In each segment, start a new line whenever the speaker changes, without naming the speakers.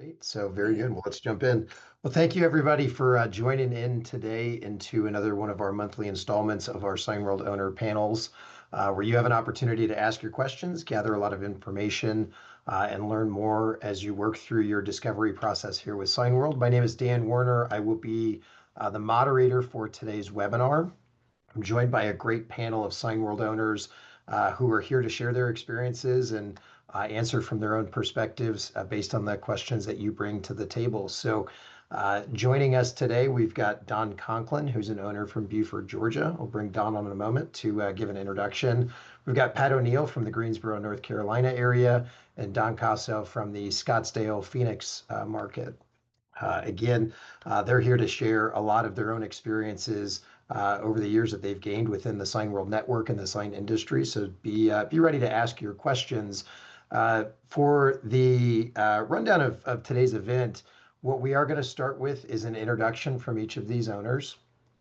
Great. So very good. Well, let's jump in. Well, thank you everybody for joining in today into another one of our monthly installments of our Signworld Owner panels, where you have an opportunity to ask your questions, gather a lot of information, and learn more as you work through your discovery process here with Signworld. My name is Dan Werner. I will be the moderator for today's webinar. I'm joined by a great panel of Signworld owners who are here to share their experiences and answer from their own perspectives based on the questions that you bring to the table. So joining us today, we've got Don Conklin, who's an owner from Buford, Georgia. I'll bring Don on in a moment to give an introduction. We've got Pat O'Neill from the Greensboro, North Carolina area, and Don Casso from the Scottsdale, Phoenix market. Again, they're here to share a lot of their own experiences over the years that they've gained within the Signworld network and the sign industry. So be ready to ask your questions. For the rundown of today's event, what we are going to start with is an introduction from each of these owners.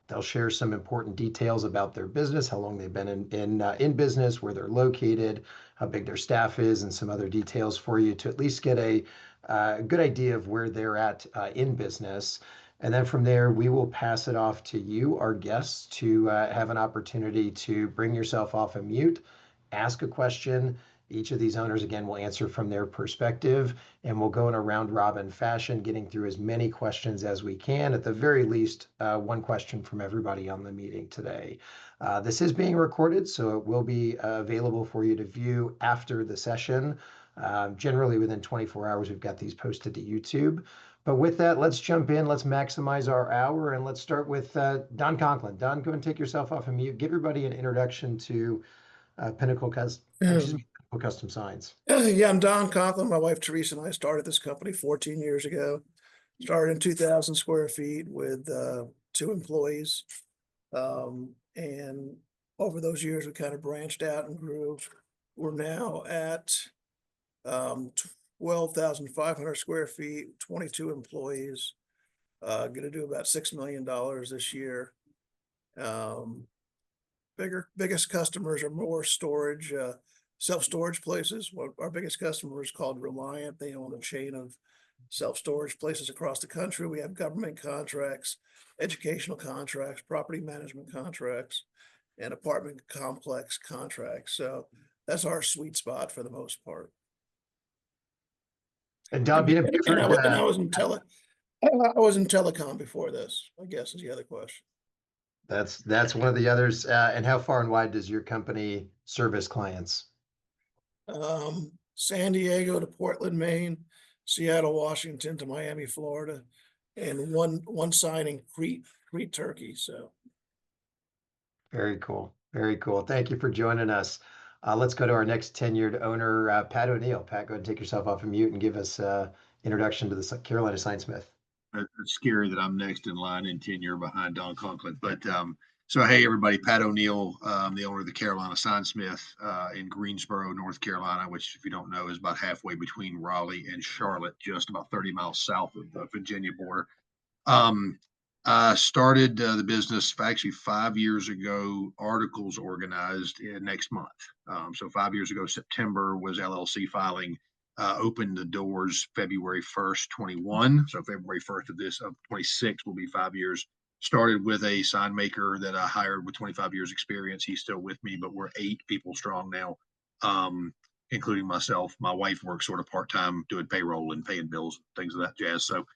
They'll share some important details about their business, how long they've been in business, where they're located, how big their staff is, and some other details for you to at least get a good idea of where they're at in business. And then from there, we will pass it off to you, our guests, to have an opportunity to bring yourself off of mute, ask a question. Each of these owners, again, will answer from their perspective, and we'll go in a round robin fashion, getting through as many questions as we can. At the very least, one question from everybody on the meeting today. This is being recorded, so it will be available for you to view after the session. Generally within 24 hours, we've got these posted to YouTube. But with that, let's jump in. Let's maximize our hour, and let's start with Don Conklin. Don, go and take yourself off of mute. Give everybody an introduction to Pinnacle Custom Signs.
Yeah, I'm Don Conklin. My wife Teresa and I started this company 14 years ago. Started in 2,000 square feet with 2 employees. And over those years, we kind of branched out and grew. We're now at 12,500 square feet, 22 employees. Going to do about $6 million this year. Biggest customers are more storage, self-storage places. Our biggest customer is called Reliant. They own a chain of self-storage places across the country. We have government contracts, educational contracts, property management contracts, and apartment complex contracts. So that's our sweet spot for the most part.
And Don, being a Buford,
I was in telecom before this, I guess, is the other question.
That's one of the others. And how far and wide does your company service clients?
San Diego to Portland, Maine, Seattle, Washington to Miami, Florida, and one signing Crete, Turkey. So
very cool. Very cool. Thank you for joining us. Let's go to our next tenured owner, Pat O'Neill. Pat, go ahead and take yourself off of mute and give us introduction to the Carolina Signsmith.
It's scary that I'm next in line in tenure behind Don Conklin. But so, hey, everybody, Pat O'Neill, the owner of the Carolina Signsmith in Greensboro, North Carolina, which, if you don't know, is about halfway between Raleigh and Charlotte, just about 30 miles south of the Virginia border. I started the business actually 5 years ago. Articles organized next month. So 5 years ago, September was LLC filing. Opened the doors February 1st, 21. So February 1st of 26 will be 5 years. Started with a sign maker that I hired with 25 years experience. He's still with me, but we're 8 people strong now, including myself. My wife works sort of part-time doing payroll and paying bills, things of that jazz. So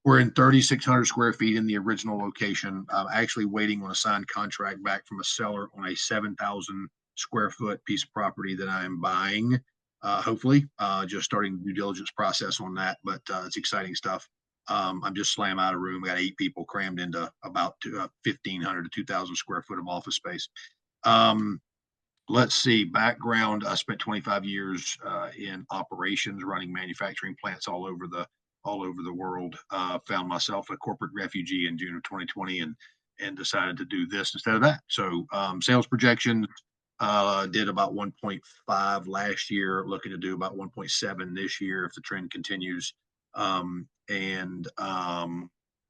we're in 3,600 square feet in the original location. I'm actually waiting on a signed contract back from a seller on a 7,000 square foot piece of property that I am buying. Hopefully, just starting the due diligence process on that, but it's exciting stuff. I'm just slam out of room. We got 8 people crammed into about 1,500 to 2,000 square foot of office space. Let's see, background, I spent 25 years in operations, running manufacturing plants all over the world. Found myself a corporate refugee in June of 2020 and decided to do this instead of that. So sales projections, did about 1.5 last year, looking to do about 1.7 this year if the trend continues.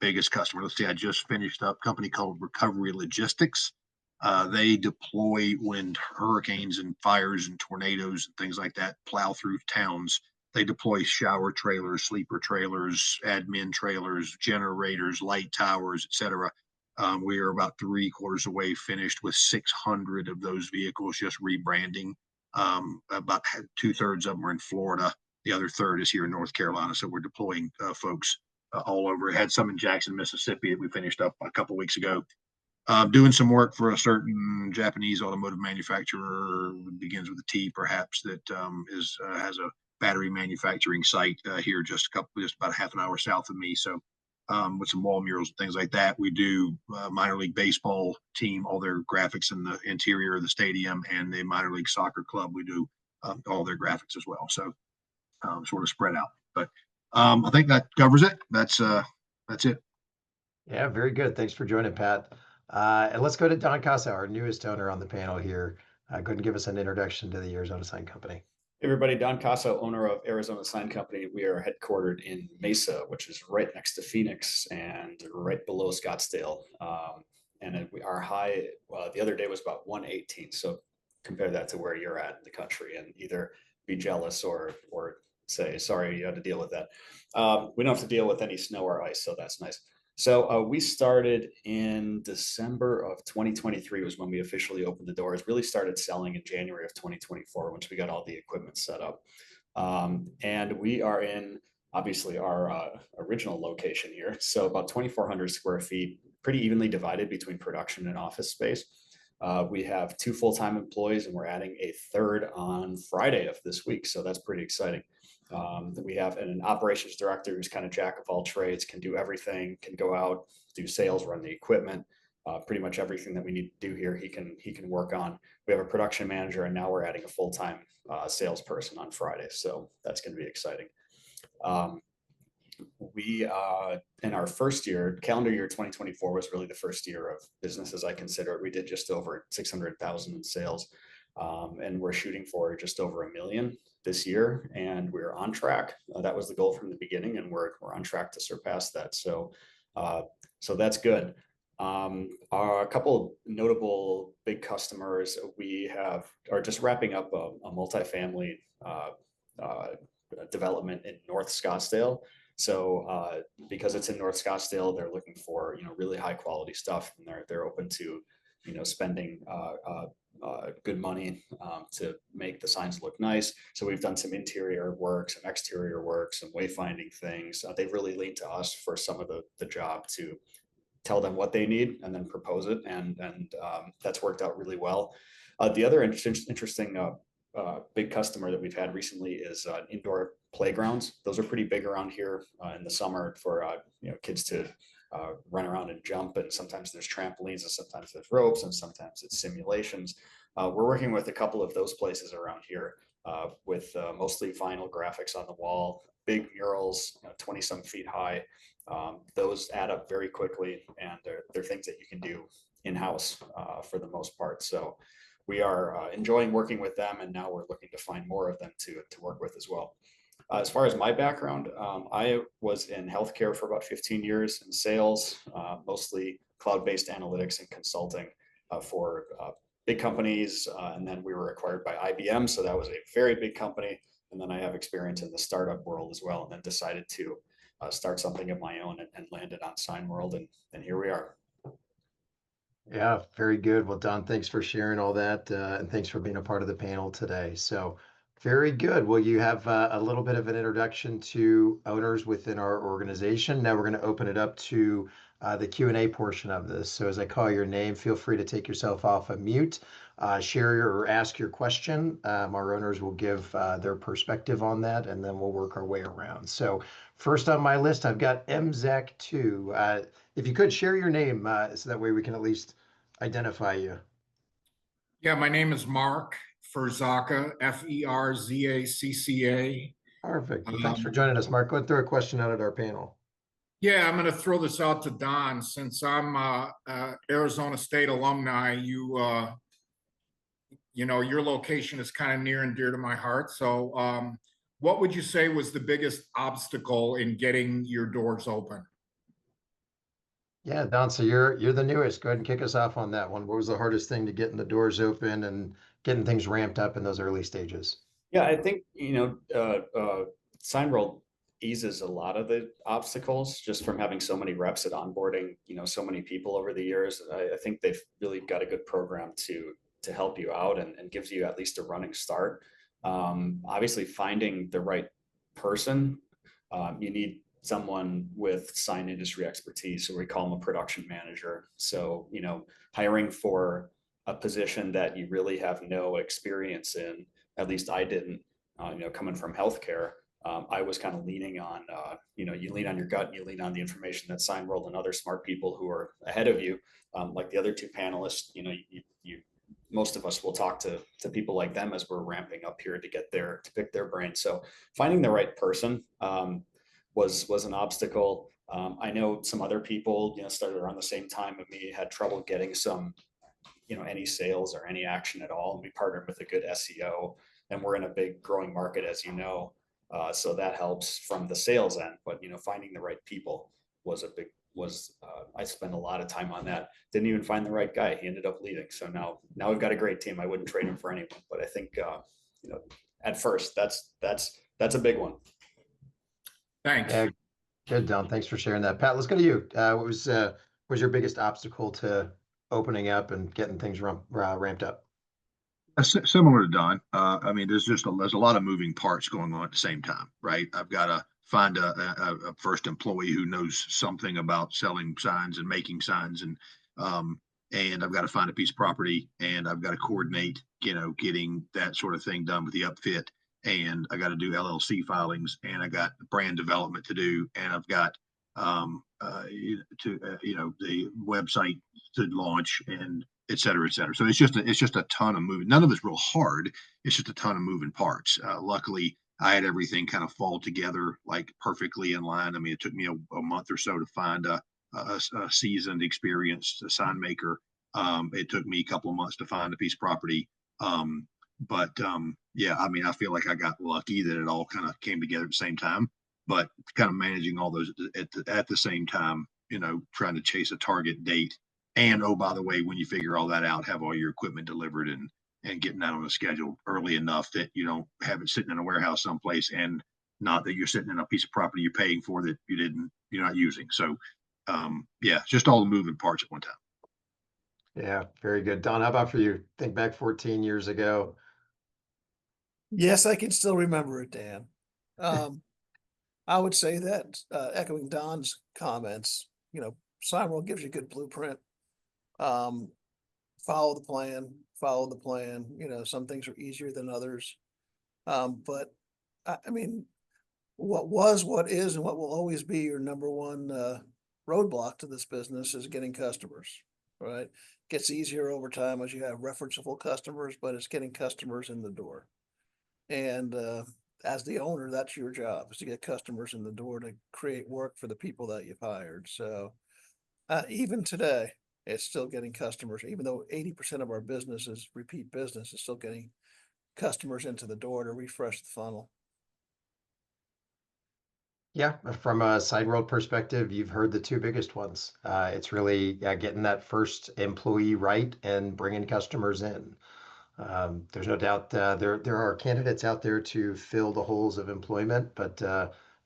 Biggest customer, let's see, I just finished up a company called Recovery Logistics. They deploy when hurricanes and fires and tornadoes and things like that plow through towns. They deploy shower trailers, sleeper trailers, admin trailers, generators, light towers, etc. We are about 3/4 away finished with 600 of those vehicles just rebranding. About 2/3 of them are in Florida. The other third is here in North Carolina. So we're deploying folks all over. Had some in Jackson, Mississippi that we finished up a couple weeks ago. Doing some work for a certain Japanese automotive manufacturer, begins with a T, perhaps, that has a battery manufacturing site here just about a half an hour south of me. So with some wall murals and things like that. We do minor league baseball team, all their graphics in the interior of the stadium, and the minor league soccer club. We do all their graphics as well. So sort of spread out. But I think that covers it. That's it.
Yeah, very good. Thanks for joining, Pat. And let's go to Don Casa, our newest owner on the panel here. Go ahead and give us an introduction to the Arizona Sign Company.
Hey everybody, Don Casa, owner of Arizona Sign Company. We are headquartered in Mesa, which is right next to Phoenix and right below Scottsdale. Our high the other day was about 118. So compare that to where you're at in the country and either be jealous or say, sorry, you had to deal with that. We don't have to deal with any snow or ice, so that's nice. So we started in December of 2023 was when we officially opened the doors, really started selling in January of 2024, once we got all the equipment set up. And we are in, obviously, our original location here. So about 2,400 square feet, pretty evenly divided between production and office space. We have 2 full-time employees and we're adding a third on Friday of this week. So that's pretty exciting. We have an operations director who's kind of jack of all trades, can do everything, can go out, do sales, run the equipment, pretty much everything that we need to do here. He can work on. We have a production manager, and now we're adding a full-time salesperson on Friday. So that's going to be exciting. We in our first year, calendar year 2024 was really the first year of business as I consider it. We did just over 600,000 in sales, and we're shooting for just over $1 million this year, and we're on track. That was the goal from the beginning, and we're on track to surpass that. So that's good. A couple of notable big customers we are just wrapping up a multifamily development in North Scottsdale. So because it's in North Scottsdale, they're looking for really high quality stuff, and they're open to spending good money to make the signs look nice. So we've done some interior work, some exterior work, some wayfinding things. They've really leaned to us for some of the job to tell them what they need and then propose it, and that's worked out really well. The other interesting big customer that we've had recently is indoor playgrounds. Those are pretty big around here in the summer for kids to run around and jump, and sometimes there's trampolines and sometimes there's ropes and sometimes it's simulations. We're working with a couple of those places around here with mostly vinyl graphics on the wall, big murals, 20 some feet high. Those add up very quickly, and they're things that you can do in-house for the most part. So we are enjoying working with them, and now we're looking to find more of them to work with as well. As far as my background, I was in healthcare for about 15 years in sales, mostly cloud-based analytics and consulting for big companies. And then we were acquired by IBM. So that was a very big company. And then I have experience in the startup world as well, and then decided to start something of my own and landed on Signworld. And here we are.
Yeah, very good. Well, Don, thanks for sharing all that, and thanks for being a part of the panel today. So very good. Well, you have a little bit of an introduction to owners within our organization. Now we're going to open it up to the Q&A portion of this. So as I call your name, feel free to take yourself off of mute, share or ask your question. Our owners will give their perspective on that, and then we'll work our way around. So first on my list, I've got MZAC2. If you could share your name so that way we can at least identify you.
Yeah, my name is Mark Ferzacca, Ferzacca.
Perfect. Well, thanks for joining us, Mark. Go ahead and throw a question out at our panel.
Yeah, I'm going to throw this out to Don. Since I'm Arizona State alumni, your location is kind of near and dear to my heart. So what would you say was the biggest obstacle in getting your doors open?
Yeah, Don, so you're the newest. Go ahead and kick us off on that one. What was the hardest thing to getting the doors open and getting things ramped up in those early stages?
Yeah, I think, Signworld eases a lot of the obstacles just from having so many reps at onboarding, so many people over the years. I think they've really got a good program to help you out and gives you at least a running start. Obviously, finding the right person, you need someone with sign industry expertise, so we call them a production manager. So, hiring for a position that you really have no experience in, at least I didn't, coming from healthcare. I was kind of leaning on, you lean on your gut and you lean on the information that Signworld and other smart people who are ahead of you, like the other two panelists, most of us will talk to people like them as we're ramping up here to pick their brain. So finding the right person was an obstacle. I know some other people, started around the same time as me, had trouble getting some, any sales or any action at all. And we partnered with a good SEO, and we're in a big growing market, as you know. So that helps from the sales end, but finding the right people I spent a lot of time on that. Didn't even find the right guy. He ended up leaving. So now we've got a great team. I wouldn't trade him for anyone, but I think, at first that's a big one.
Thanks.
Yeah, good, Don. Thanks for sharing that. Pat, let's go to you. What was your biggest obstacle to opening up and getting things ramped up?
Similar to Don. I mean, there's a lot of moving parts going on at the same time, right? I've got to find a first employee who knows something about selling signs and making signs, and I've got to find a piece of property, and I've got to coordinate, getting that sort of thing done with the upfit, and I got to do LLC filings, and I got brand development to do, and I've got the website to launch, and et cetera, et cetera. So it's just a ton of moving. None of it's real hard. It's just a ton of moving parts. Luckily, I had everything kind of fall together like perfectly in line. I mean, it took me a month or so to find a seasoned, experienced sign maker. It took me a couple of months to find a piece of property. Yeah, I mean, I feel like I got lucky that it all kind of came together at the same time. But kind of managing all those at the same time, trying to chase a target date. And oh, by the way, when you figure all that out, have all your equipment delivered and getting that on a schedule early enough that you don't have it sitting in a warehouse someplace, and not that you're sitting in a piece of property you're paying for that you're not using. So yeah, just all the moving parts at one time.
Yeah, very good. Don, how about for you? Think back 14 years ago.
Yes, I can still remember it, Dan. I would say that, echoing Don's comments, Signworld gives you a good blueprint. Follow the plan. Some things are easier than others. But I mean, what is, and what will always be your number one roadblock to this business is getting customers, right? Gets easier over time as you have referenceable customers, but it's getting customers in the door. And as the owner, that's your job, is to get customers in the door to create work for the people that you've hired. So even today, it's still getting customers, even though 80% of our business is repeat business, is still getting customers into the door to refresh the funnel.
Yeah, from a Signworld perspective, you've heard the two biggest ones. It's really getting that first employee right and bringing customers in. There's no doubt there are candidates out there to fill the holes of employment, but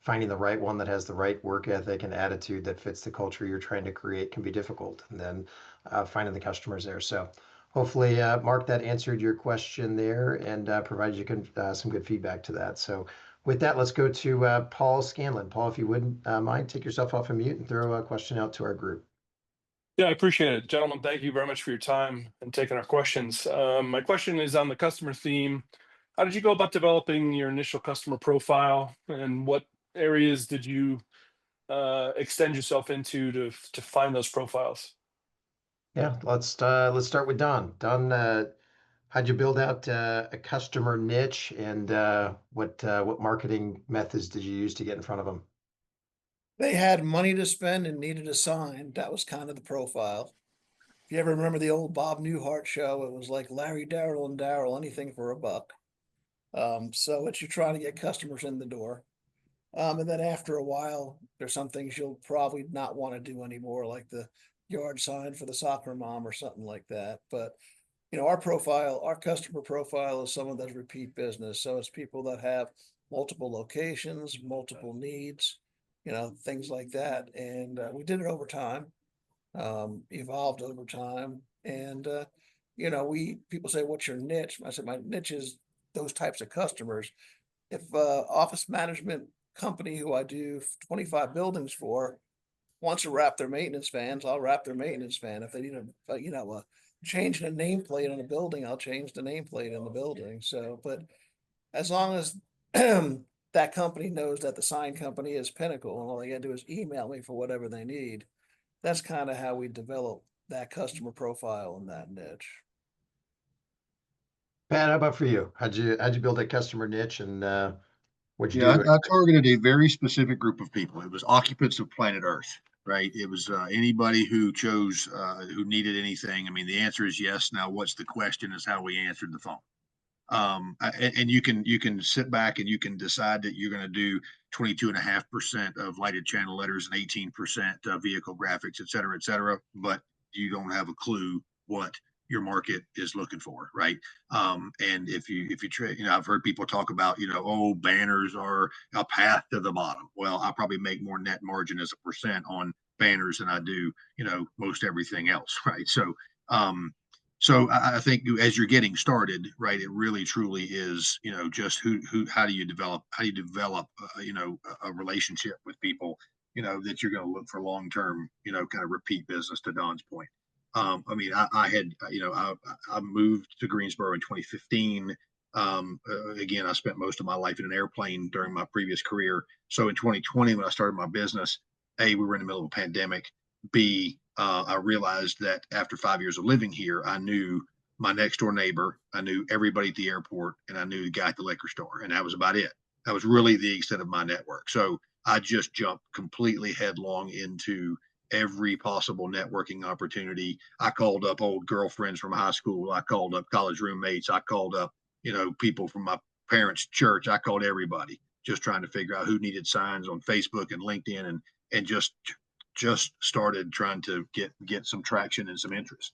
finding the right one that has the right work ethic and attitude that fits the culture you're trying to create can be difficult. And then finding the customers there. So hopefully, Mark, that answered your question there and provided you some good feedback to that. So with that, let's go to Paul Scanlon. Paul, if you wouldn't mind, take yourself off of mute and throw a question out to our group.
Yeah, I appreciate it. Gentlemen, thank you very much for your time and taking our questions. My question is on the customer theme. How did you go about developing your initial customer profile, and what areas did you extend yourself into to find those profiles?
Yeah, let's start with Don. Don, how'd you build out a customer niche, and what marketing methods did you use to get in front of them?
They had money to spend and needed a sign. That was kind of the profile. If you ever remember the old Bob Newhart show, it was like Larry, Darryl, and Darryl, anything for a buck. So it's you're trying to get customers in the door. And then after a while, there's some things you'll probably not want to do anymore, like the yard sign for the soccer mom or something like that. But our customer profile is someone that's repeat business. So it's people that have multiple locations, multiple needs, things like that. And we did it over time, evolved over time. And, people say, what's your niche? I said, my niche is those types of customers. If office management company who I do 25 buildings for wants to wrap their maintenance fans, I'll wrap their maintenance fan. If they need a change in a nameplate on a building, I'll change the nameplate in the building. So, but as long as that company knows that the sign company is Pinnacle, and all they gotta do is email me for whatever they need, that's kind of how we develop that customer profile in that niche.
Pat, how about for you? How'd you build a customer niche, and what'd you
Yeah,
do?
I targeted a very specific group of people. It was occupants of planet Earth, right? It was anybody who chose, who needed anything. I mean, the answer is yes. Now, what's the question is how we answered the phone. And you can sit back and you can decide that you're going to do 22.5% of lighted channel letters and 18% vehicle graphics, et cetera, but you don't have a clue what your market is looking for, right? And if you trade, I've heard people talk about, oh, banners are a path to the bottom. Well, I probably make more net margin as a percent on banners than I do, most everything else, right? So I think as you're getting started, right, it really truly is, just how do you develop, a relationship with people, that you're going to look for long-term, kind of repeat business, to Don's point. I mean, I had, I moved to Greensboro in 2015. Again, I spent most of my life in an airplane during my previous career. So in 2020, when I started my business, A, we were in the middle of a pandemic. B, I realized that after 5 years of living here, I knew my next door neighbor, I knew everybody at the airport, and I knew the guy at the liquor store, and that was about it. That was really the extent of my network. So I just jumped completely headlong into every possible networking opportunity. I called up old girlfriends from high school. I called up college roommates. I called up, people from my parents' church. I called everybody, just trying to figure out who needed signs on Facebook and LinkedIn, and just started trying to get some traction and some interest.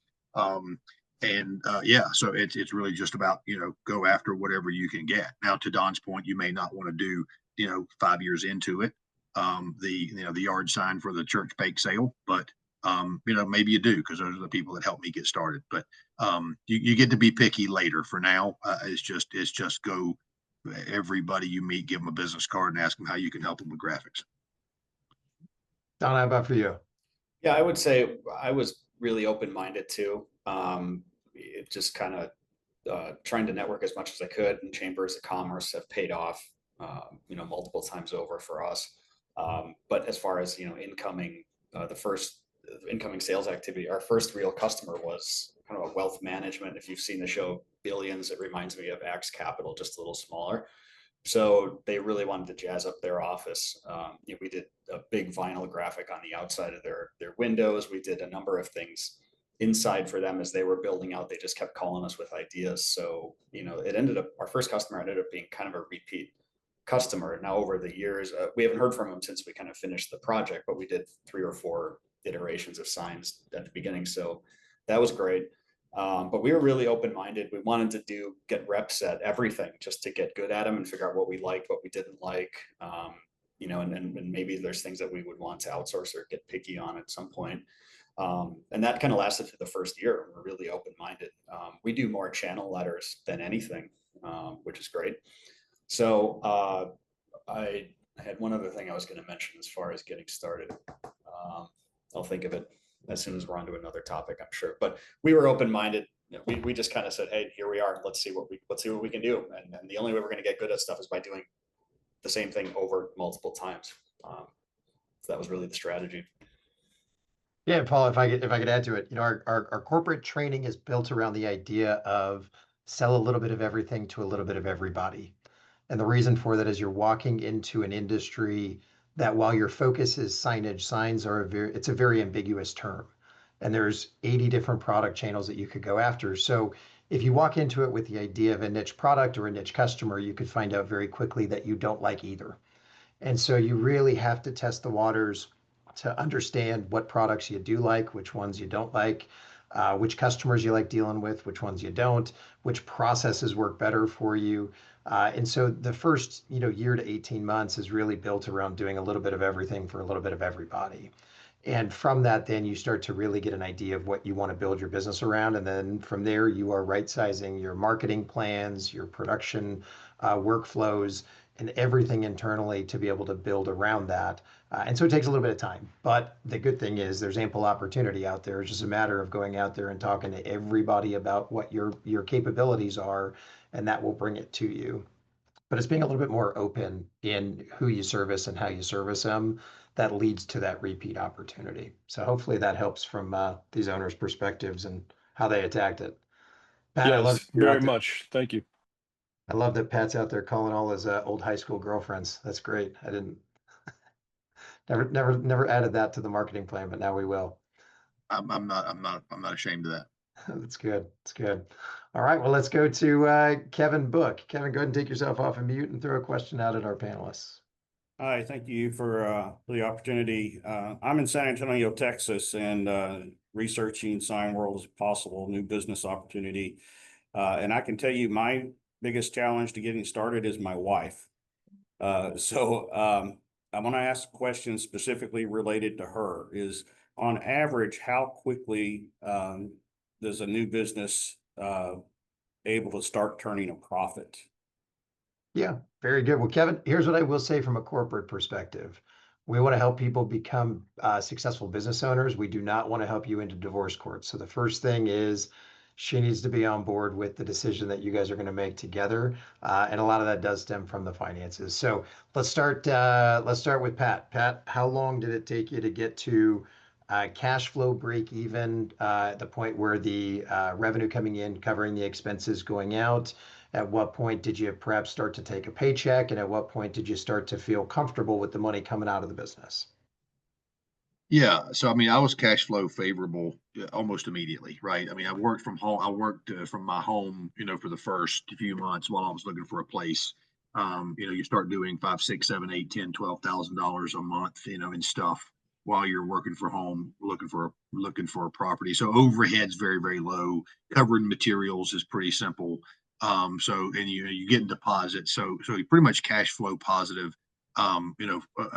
Yeah, so it's really just about, go after whatever you can get. Now, to Don's point, you may not want to do, 5 years into it, the yard sign for the church bake sale, but maybe you do, because those are the people that helped me get started. But you get to be picky later. For now, it's just go everybody you meet, give them a business card and ask them how you can help them with graphics.
Don, how about for you?
Yeah, I would say I was really open-minded too. It just kind of trying to network as much as I could, and chambers of commerce have paid off, multiple times over for us. But as far as, incoming, the first incoming sales activity, our first real customer was kind of a wealth management. If you've seen the show Billions, it reminds me of Axe Capital, just a little smaller. So they really wanted to jazz up their office. We did a big vinyl graphic on the outside of their windows. We did a number of things inside for them as they were building out. They just kept calling us with ideas. So, it ended up, our first customer ended up being kind of a repeat customer. Now, over the years, we haven't heard from them since we kind of finished the project, but we did 3 or 4 iterations of signs at the beginning. So that was great. But we were really open-minded. We wanted to get reps at everything just to get good at them and figure out what we liked, what we didn't like, and maybe there's things that we would want to outsource or get picky on at some point. And that kind of lasted for the first year. We're really open-minded. We do more channel letters than anything, which is great. So I had one other thing I was going to mention as far as getting started. I'll think of it as soon as we're on to another topic, I'm sure. But we were open-minded. We just kind of said, hey, here we are. Let's see what we can do. And the only way we're going to get good at stuff is by doing the same thing over multiple times. So that was really the strategy.
Yeah, Paul, if I could add to it, our corporate training is built around the idea of sell a little bit of everything to a little bit of everybody. And the reason for that is you're walking into an industry that, while your focus is signage, signs are it's a very ambiguous term. And there's 80 different product channels that you could go after. So if you walk into it with the idea of a niche product or a niche customer, you could find out very quickly that you don't like either. And so you really have to test the waters to understand what products you do like, which ones you don't like, which customers you like dealing with, which ones you don't, which processes work better for you, And so the first, year to 18 months is really built around doing a little bit of everything for a little bit of everybody. And from that, then you start to really get an idea of what you want to build your business around. And then from there, you are right sizing your marketing plans, your production workflows, and everything internally to be able to build around that. And so it takes a little bit of time. But the good thing is there's ample opportunity out there. It's just a matter of going out there and talking to everybody about what your capabilities are, and that will bring it to you. But it's being a little bit more open in who you service and how you service them that leads to that repeat opportunity. So hopefully that helps from these owners' perspectives and how they attacked it. Pat, I love
Yes,
that you're
very
out there.
much. Thank you.
I love that Pat's out there calling all his old high school girlfriends. That's great. I didn't never added that to the marketing plan, but now we will.
I'm not ashamed of that.
That's good. That's good. All right. Well, let's go to Kevin Book. Kevin, go ahead and take yourself off of mute and throw a question out at our panelists.
Hi, thank you for the opportunity. I'm in San Antonio, Texas, and researching Signworld as a possible new business opportunity. And I can tell you my biggest challenge to getting started is my wife. So I want to ask a question specifically related to her is on average, how quickly does a new business able to start turning a profit?
Yeah, very good. Well, Kevin, here's what I will say from a corporate perspective. We want to help people become successful business owners. We do not want to help you into divorce court. So the first thing is she needs to be on board with the decision that you guys are going to make together, and a lot of that does stem from the finances. So let's start. Let's start with Pat. Pat, how long did it take you to get to cash flow break even at the point where the revenue coming in covering the expenses going out? At what point did you perhaps start to take a paycheck? And at what point did you start to feel comfortable with the money coming out of the business?
Yeah, so I mean, I was cash flow favorable almost immediately, right? I mean, I worked from home. I worked from my home, for the first few months while I was looking for a place. You start doing 5, 6, 7, 8, 10, $12,000 a month, in stuff while you're working from home, looking for a property. So overhead's very, very low. Covering materials is pretty simple. And you get in deposits. So you pretty much cash flow positive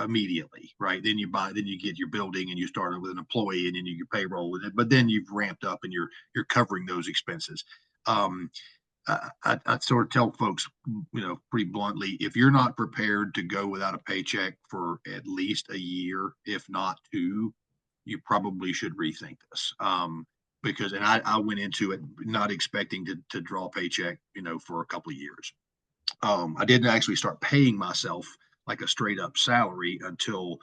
immediately, right? Then you get your building and you started with an employee and then you get payroll with it, but then you've ramped up and you're covering those expenses. I sort of tell folks, pretty bluntly, if you're not prepared to go without a paycheck for at least a year, if not 2, you probably should rethink this. Because I went into it not expecting to draw a paycheck, for a couple of years. I didn't actually start paying myself like a straight up salary until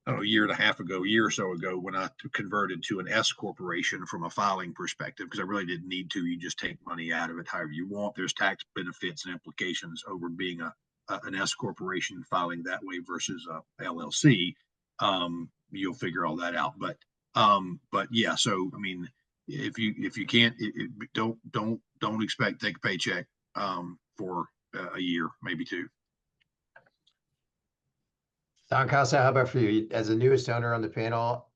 a year and a half ago, a year or so ago, when I converted to an S corporation from a filing perspective, because I really didn't need to. You just take money out of it however you want. There's tax benefits and implications over being an S corporation filing that way versus a LLC. You'll figure all that out. But yeah, so I mean, if you can't, don't expect to take a paycheck for a year, maybe 2.
Don Casa, how about for you? As the newest owner on the panel,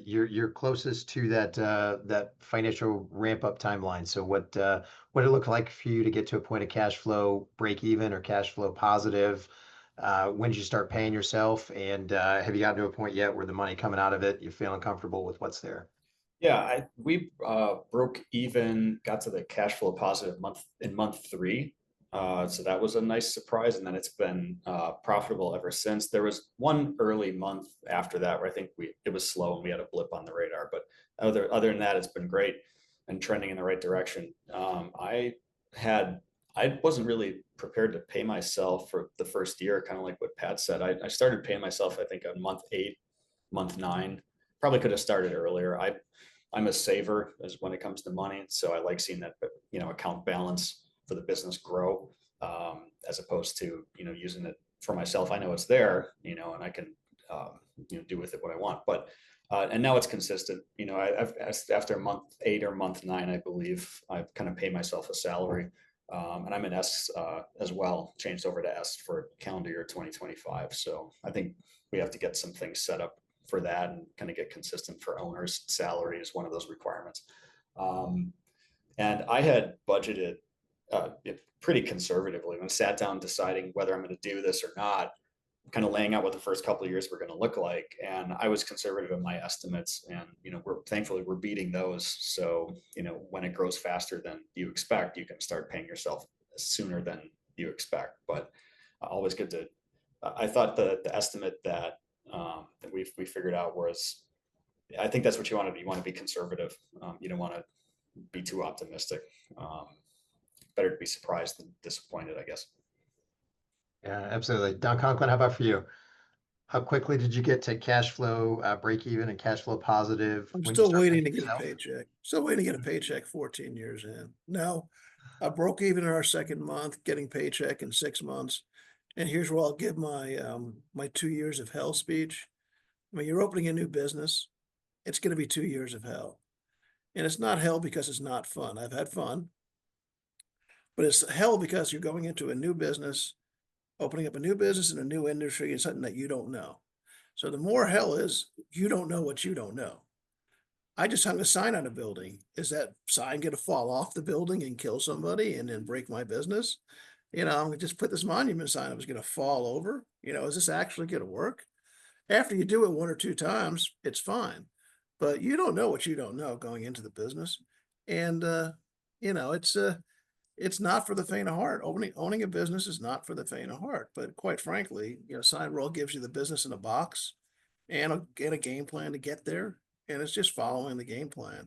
you're closest to that financial ramp up timeline. So what did it look like for you to get to a point of cash flow break even or cash flow positive? When did you start paying yourself? And have you gotten to a point yet where the money coming out of it, you're feeling comfortable with what's there?
Yeah, we broke even, got to the cash flow positive month 3. So that was a nice surprise, and then it's been profitable ever since. There was one early month after that where I think it was slow and we had a blip on the radar, but other than that, it's been great and trending in the right direction. I wasn't really prepared to pay myself for the first year, kind of like what Pat said. I started paying myself, I think, on month 8, month 9. Probably could have started earlier. I'm a saver as when it comes to money, so I like seeing that account balance for the business grow, as opposed to using it for myself. I know it's there, and I can do with it what I want. But and now it's consistent. I've after month 8 or month 9, I believe I've kind of paid myself a salary, and I'm in S as well. Changed over to S for calendar year 2025. So I think we have to get some things set up for that and kind of get consistent for owners. Salary is one of those requirements. And I had budgeted pretty conservatively. When I sat down deciding whether I'm going to do this or not, kind of laying out what the first couple of years were going to look like. And I was conservative in my estimates, and, thankfully we're beating those. So, when it grows faster than you expect, you can start paying yourself sooner than you expect. But always good to, I thought the estimate that we figured out was, I think that's what you want to be. You want to be conservative. You don't want to be too optimistic. Better to be surprised than disappointed, I guess.
Yeah, absolutely. Don Conklin, how about for you? How quickly did you get to cash flow break even and cash flow positive?
I'm
When you
still
start
waiting
paying
to get a
yourself?
paycheck. Still waiting to get a paycheck 14 years in. Now, I broke even in our second month, getting paycheck in 6 months. And here's where I'll give my 2 years of hell speech. When you're opening a new business, it's going to be 2 years of hell. And it's not hell because it's not fun. I've had fun, but it's hell because you're going into a new business, opening up a new business in a new industry and something that you don't know. So the more hell is, you don't know what you don't know. I just hung a sign on a building. Is that sign going to fall off the building and kill somebody and then break my business? I'm going to just put this monument sign. It was going to fall over. Is this actually going to work? After you do it 1 or 2 times, it's fine. But you don't know what you don't know going into the business. And, it's not for the faint of heart. Owning a business is not for the faint of heart. But quite frankly, Signworld gives you the business in a box and a game plan to get there. And it's just following the game plan.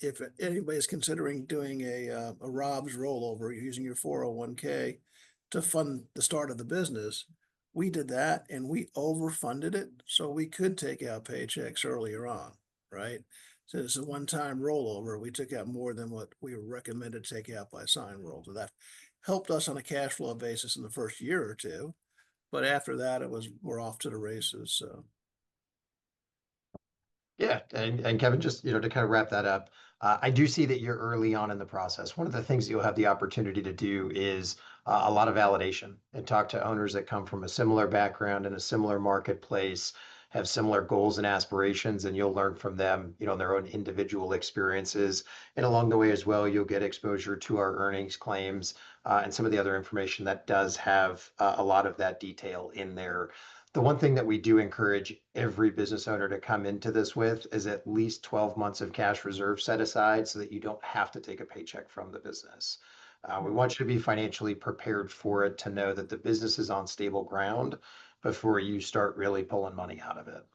If anybody's considering doing a Rob's rollover, using your 401k to fund the start of the business, we did that and we overfunded it so we could take out paychecks earlier on, right? So it's a one-time rollover. We took out more than what we were recommended to take out by Signworld. So that helped us on a cash flow basis in the first year or two. But after that, we're off to the races. So.
Yeah, and Kevin, just to kind of wrap that up, I do see that you're early on in the process. One of the things that you'll have the opportunity to do is a lot of validation and talk to owners that come from a similar background in a similar marketplace, have similar goals and aspirations, and you'll learn from them, their own individual experiences. And along the way as well, you'll get exposure to our earnings claims and some of the other information that does have a lot of that detail in there. The one thing that we do encourage every business owner to come into this with is at least 12 months of cash reserve set aside so that you don't have to take a paycheck from the business. We want you to be financially prepared for it, to know that the business is on stable ground before you start really pulling money out of it.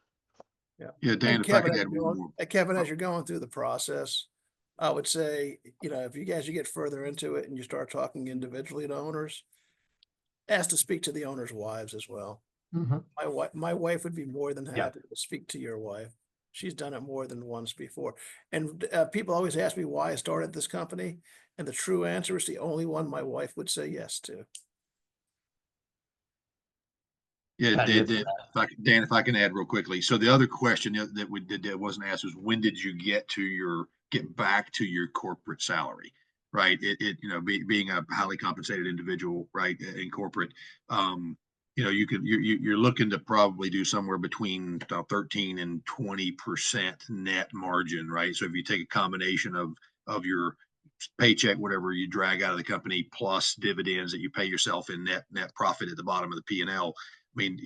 Yeah, Dan,
And
if I
Kevin,
could add one more.
Kevin, as you're going through the process, I would say, if you get further into it and you start talking individually to owners, ask to speak to the owners' wives as well. My wife would be more than happy to speak to your wife. She's done it more than once before. And people always ask me why I started this company. And the true answer is the only one my wife would say yes to.
Yeah, Dan, if I can add real quickly. So the other question that wasn't asked was, when did you get back to your corporate salary, right? Being a highly compensated individual, right, in corporate, you're looking to probably do somewhere between 13 and 20% net margin, right? So if you take a combination of your paycheck, whatever you drag out of the company, plus dividends that you pay yourself in net profit at the bottom of the P&L. I mean,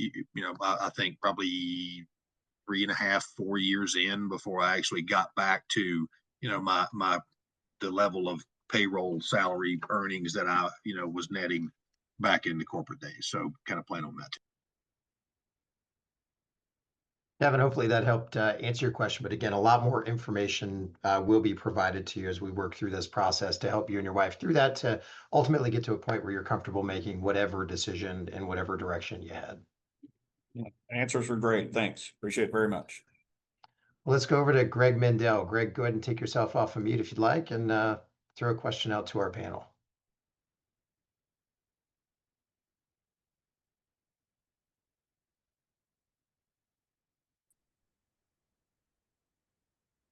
I think probably 3.5, 4 years in before I actually got back to, the level of payroll salary earnings that I, was netting back in the corporate days. So kind of plan on that too.
Kevin, hopefully that helped answer your question. But again, a lot more information will be provided to you as we work through this process to help you and your wife through that, to ultimately get to a point where you're comfortable making whatever decision in whatever direction you head.
Yeah, answers were great. Thanks. Appreciate it very much.
Well, let's go over to Greg Mendel. Greg, go ahead and take yourself off of mute if you'd like, and throw a question out to our panel.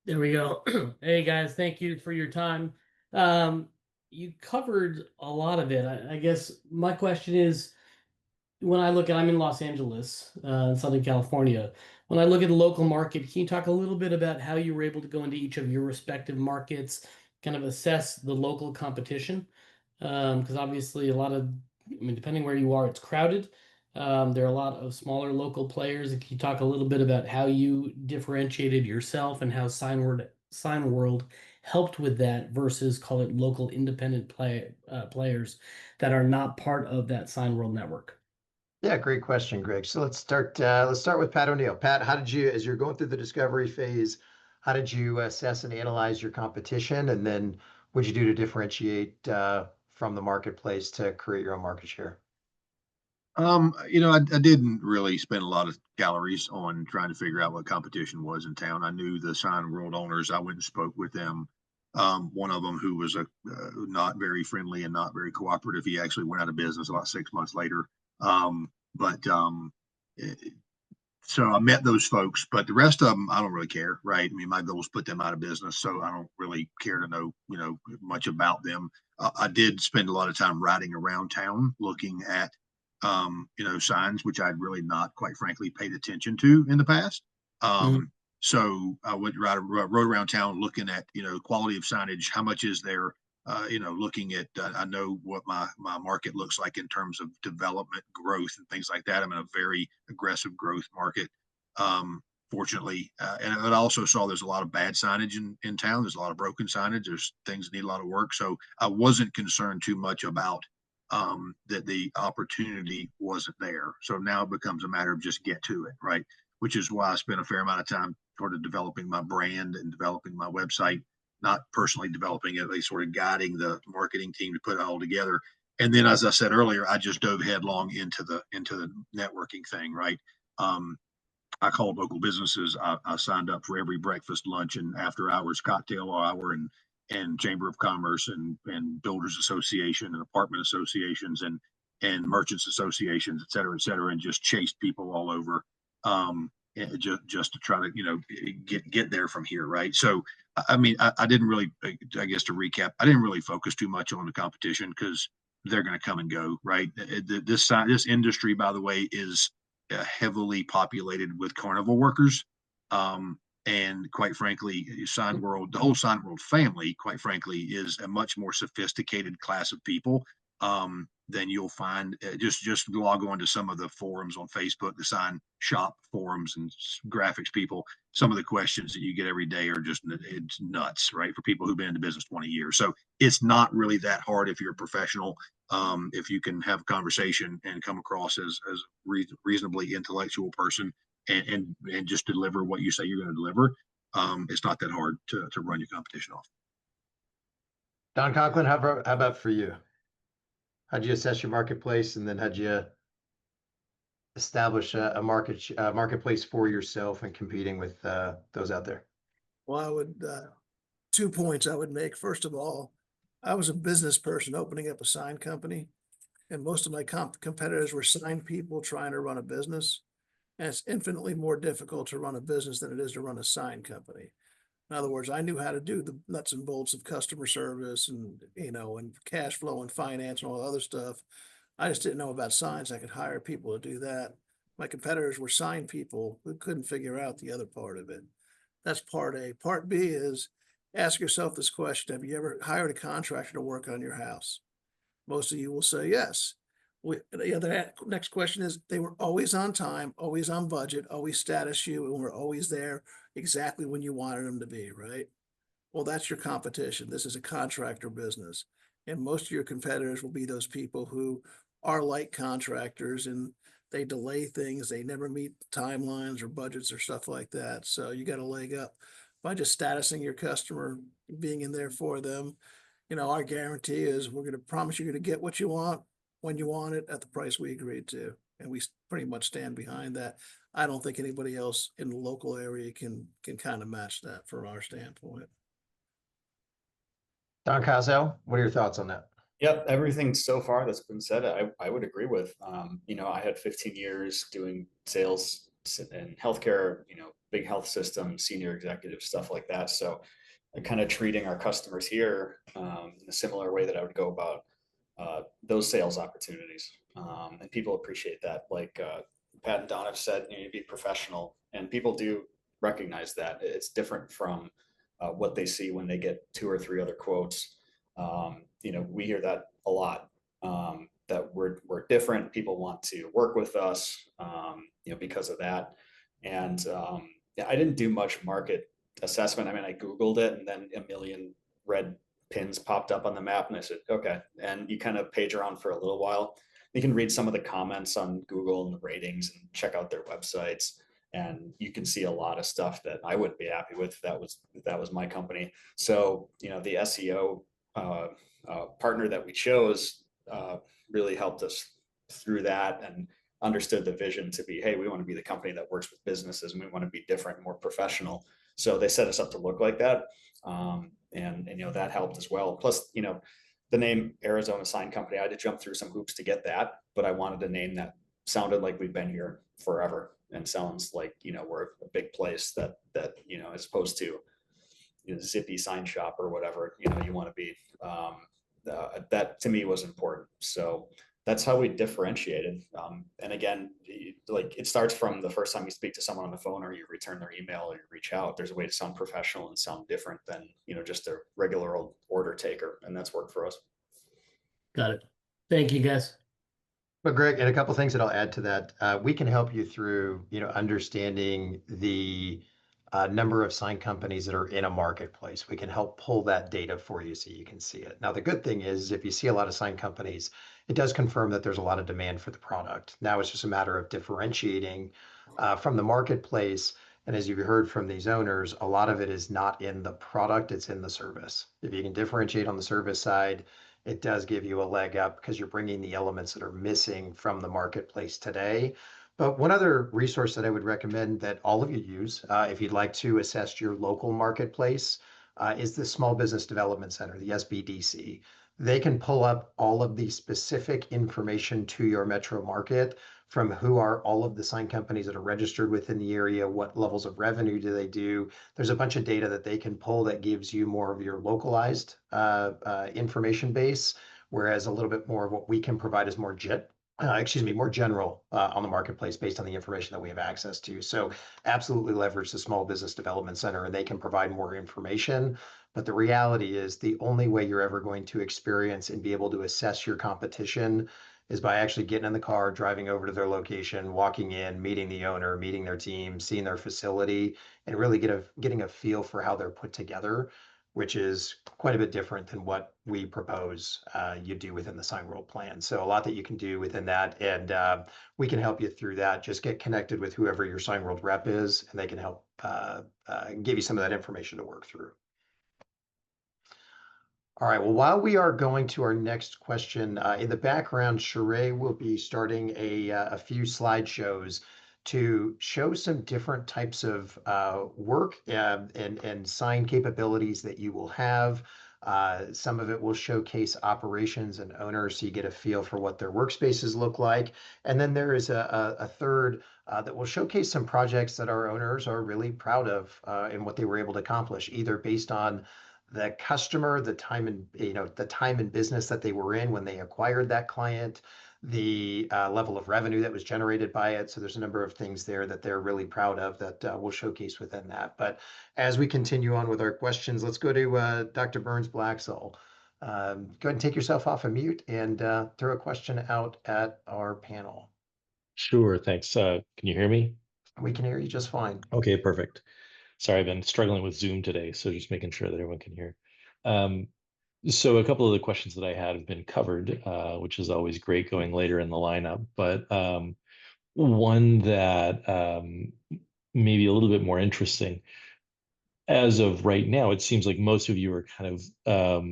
There we go. Hey guys, thank you for your time. You covered a lot of it. I guess my question is, when I look at, I'm in Los Angeles, in Southern California. When I look at the local market, can you talk a little bit about how you were able to go into each of your respective markets kind of assess the local competition? Because obviously a lot of, I mean, depending where you are, it's crowded. There are a lot of smaller local players. Can you talk a little bit about how you differentiated yourself and how Signworld helped with that versus call it local independent players that are not part of that Signworld network?
Yeah, great question, Greg. So let's start. Let's start with Pat O'Neill. Pat, how did you, as you're going through the discovery phase, how did you assess and analyze your competition, and then what'd you do to differentiate from the marketplace to create your own market share?
I didn't really spend a lot of calories on trying to figure out what competition was in town. I knew the Signworld owners. I went and spoke with them. One of them who was not very friendly and not very cooperative. He actually went out of business about 6 months later. But so I met those folks, but the rest of them, I don't really care, right? I mean, my goal is put them out of business, so I don't really care to know, much about them. I did spend a lot of time riding around town looking at, signs, which I'd really not, quite frankly, paid attention to in the past. So I went rode around town looking at, quality of signage, how much is there, looking at, I know what my market looks like in terms of development growth and things like that. I'm in a very aggressive growth market. Fortunately, and I also saw there's a lot of bad signage in town. There's a lot of broken signage. There's things that need a lot of work. So I wasn't concerned too much about that the opportunity wasn't there. So now it becomes a matter of just get to it, right? Which is why I spent a fair amount of time sort of developing my brand and developing my website, not personally developing it, at least sort of guiding the marketing team to put it all together. And then, as I said earlier, I just dove headlong into the networking thing, right? I called local businesses. I signed up for every breakfast, lunch, and after hours cocktail hour and Chamber of Commerce and Builders Association and apartment associations and merchants associations, et cetera, and just chased people all over, just to try to get there from here, right? So I mean, I didn't really, I guess to recap, I didn't really focus too much on the competition because they're going to come and go, right? This industry, by the way, is heavily populated with carnival workers. And quite frankly, the whole Signworld family, quite frankly, is a much more sophisticated class of people than you'll find. Just log on to some of the forums on Facebook, the sign shop forums and graphics people. Some of the questions that you get every day are it's nuts, right? For people who've been in the business 20 years. So it's not really that hard if you're a professional. If you can have a conversation and come across as reasonably intellectual person and just deliver what you say you're going to deliver, it's not that hard to run your competition off.
Don Conklin, how about for you? How'd you assess your marketplace, and then how'd you establish a marketplace for yourself and competing with those out there?
Well, I would, 2 points I would make. First of all, I was a business person opening up a sign company, and most of my competitors were sign people trying to run a business. And it's infinitely more difficult to run a business than it is to run a sign company. In other words, I knew how to do the nuts and bolts of customer service and, and cash flow and finance and all the other stuff. I just didn't know about signs. I could hire people to do that. My competitors were sign people who couldn't figure out the other part of it. That's part A. Part B is ask yourself this question. Have you ever hired a contractor to work on your house? Most of you will say yes. The next question is, they were always on time, always on budget, always status you, and were always there exactly when you wanted them to be, right? Well, that's your competition. This is a contractor business. And most of your competitors will be those people who are like contractors and they delay things. They never meet timelines or budgets or stuff like that. So you got a leg up by just statusing your customer, being in there for them. Our guarantee is we're going to promise you're going to get what you want when you want it at the price we agreed to. And we pretty much stand behind that. I don't think anybody else in the local area can kind of match that from our standpoint.
Don Cosell, what are your thoughts on that?
Yep, everything so far that's been said, I would agree with. I had 15 years doing sales in healthcare, big health systems, senior executive stuff like that. So kind of treating our customers here in a similar way that I would go about those sales opportunities. And people appreciate that. Like Pat and Don have said, you be professional, and people do recognize that. It's different from what they see when they get 2 or 3 other quotes. We hear that a lot, that we're different. People want to work with us, because of that. And yeah, I didn't do much market assessment. I mean, I Googled it and then a million red pins popped up on the map and I said, okay. And you kind of page around for a little while. You can read some of the comments on Google and the ratings and check out their websites. And you can see a lot of stuff that I wouldn't be happy with if that was my company. So, the SEO partner that we chose really helped us through that and understood the vision to be, hey, we want to be the company that works with businesses and we want to be different, more professional. So they set us up to look like that. And that helped as well. Plus, the name Arizona Sign Company, I had to jump through some hoops to get that, but I wanted a name that sounded like we've been here forever and sounds like, we're a big place that, as opposed to zippy sign shop or whatever, you want to be. That to me was important. So that's how we differentiated. And again, it starts from the first time you speak to someone on the phone or you return their email or you reach out. There's a way to sound professional and sound different than, just a regular old order taker. And that's worked for us.
Got it. Thank you, guys.
But Greg, and a couple things that I'll add to that. We can help you through, understanding the number of sign companies that are in a marketplace. We can help pull that data for you so you can see it. Now, the good thing is if you see a lot of sign companies, it does confirm that there's a lot of demand for the product. Now it's just a matter of differentiating from the marketplace. And as you've heard from these owners, a lot of it is not in the product, it's in the service. If you can differentiate on the service side, it does give you a leg up because you're bringing the elements that are missing from the marketplace today. But one other resource that I would recommend that all of you use, if you'd like to assess your local marketplace, is the Small Business Development Center, the SBDC. They can pull up all of the specific information to your metro market from who are all of the sign companies that are registered within the area, what levels of revenue do they do. There's a bunch of data that they can pull that gives you more of your localized information base, whereas a little bit more of what we can provide is more more general on the marketplace based on the information that we have access to. So absolutely leverage the Small Business Development Center and they can provide more information. But the reality is the only way you're ever going to experience and be able to assess your competition is by actually getting in the car, driving over to their location, walking in, meeting the owner, meeting their team, seeing their facility, and really getting a feel for how they're put together, which is quite a bit different than what we propose you do within the Signworld plan. So a lot that you can do within that, and we can help you through that. Just get connected with whoever your Signworld rep is, and they can help give you some of that information to work through. All right, well, while we are going to our next question, in the background, Sheree will be starting a few slideshows to show some different types of work and sign capabilities that you will have. Some of it will showcase operations and owners so you get a feel for what their workspaces look like. And then there is a third that will showcase some projects that our owners are really proud of and what they were able to accomplish, either based on the customer, the time and business that they were in when they acquired that client, the level of revenue that was generated by it. So there's a number of things there that they're really proud of that we'll showcase within that. But as we continue on with our questions, let's go to Dr. Burns Blacksall. Go ahead and take yourself off of mute and throw a question out at our panel.
Sure, thanks. Can you hear me?
We can hear you just fine.
Okay, perfect. Sorry, I've been struggling with Zoom today, so just making sure that everyone can hear. So a couple of the questions that I had have been covered, which is always great going later in the lineup. But one that maybe a little bit more interesting. As of right now, it seems like most of you are kind of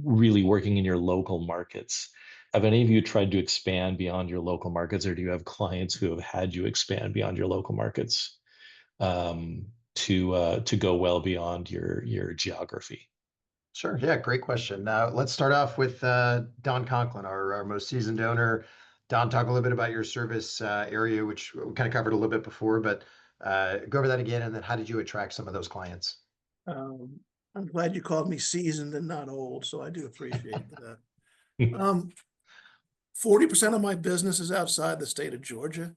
really working in your local markets. Have any of you tried to expand beyond your local markets, or do you have clients who have had you expand beyond your local markets? To go well beyond your geography?
Sure. Yeah, great question. Now let's start off with Don Conklin, our most seasoned owner. Don, talk a little bit about your service area, which we kind of covered a little bit before, but go over that again. And then how did you attract some of those clients?
I'm glad you called me seasoned and not old, so I do appreciate that. 40% of my business is outside the state of Georgia.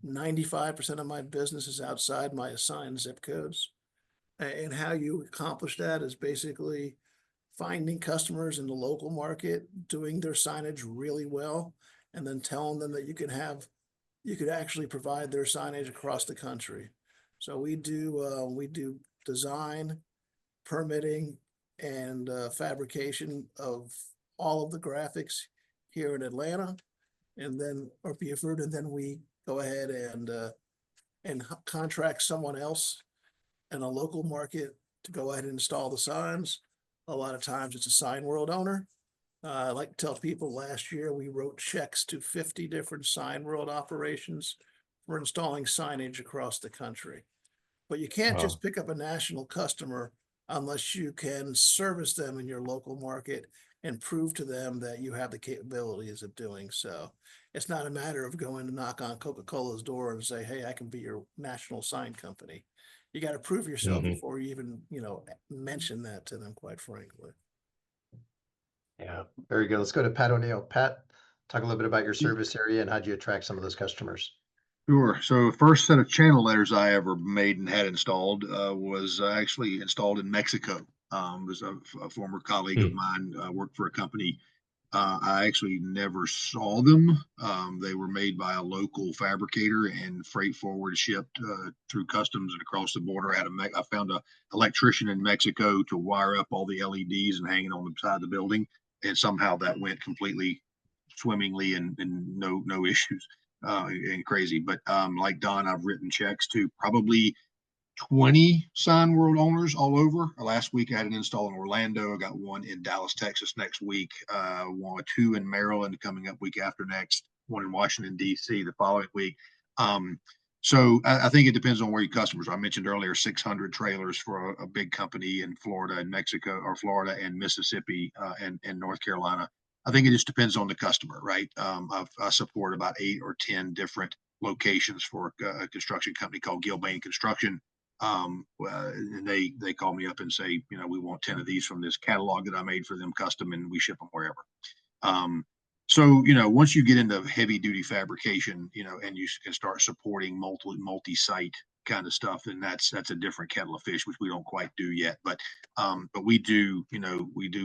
95% of my business is outside my assigned zip codes. And how you accomplish that is basically finding customers in the local market, doing their signage really well, and then telling them that you could actually provide their signage across the country. So we do design, permitting, and fabrication of all of the graphics here in Atlanta, and then or Beaufort, and then we go ahead and contract someone else in a local market to go ahead and install the signs. A lot of times it's a Signworld owner. I like to tell people last year we wrote checks to 50 different Signworld operations for installing signage across the country. But you can't
Wow.
just pick up a national customer unless you can service them in your local market and prove to them that you have the capabilities of doing so. It's not a matter of going to knock on Coca-Cola's door and say, hey, I can be your national sign company. You got to prove yourself
Mhm.
before you even, mention that to them, quite frankly.
Yeah, very good. Let's go to Pat O'Neill. Pat, talk a little bit about your service area and how'd you attract some of those customers?
Sure. So first set of channel letters I ever made and had installed was actually installed in Mexico. Was a former colleague of
Hmm.
mine worked for a company. I actually never saw them. They were made by a local fabricator and freight forward shipped through customs and across the border. I found a electrician in Mexico to wire up all the LEDs and hang it on the side of the building, and somehow that went completely swimmingly and no issues and crazy. But like Don, I've written checks to probably 20 Signworld owners all over. Last week I had an install in Orlando. I got one in Dallas, Texas next week. Two in Maryland coming up week after next. One in Washington D.C. the following week. So I think it depends on where your customers are. I mentioned earlier 600 trailers for a big company in Florida and Mexico, or Florida and Mississippi and North Carolina. I think it just depends on the customer, right? I support about 8 or 10 different locations for a construction company called Gilbane Construction. And they call me up and say, we want 10 of these from this catalog that I made for them custom, and we ship them wherever. So once you get into heavy duty fabrication, and you can start supporting multi-site kind of stuff, and that's a different kettle of fish, which we don't quite do yet. But we do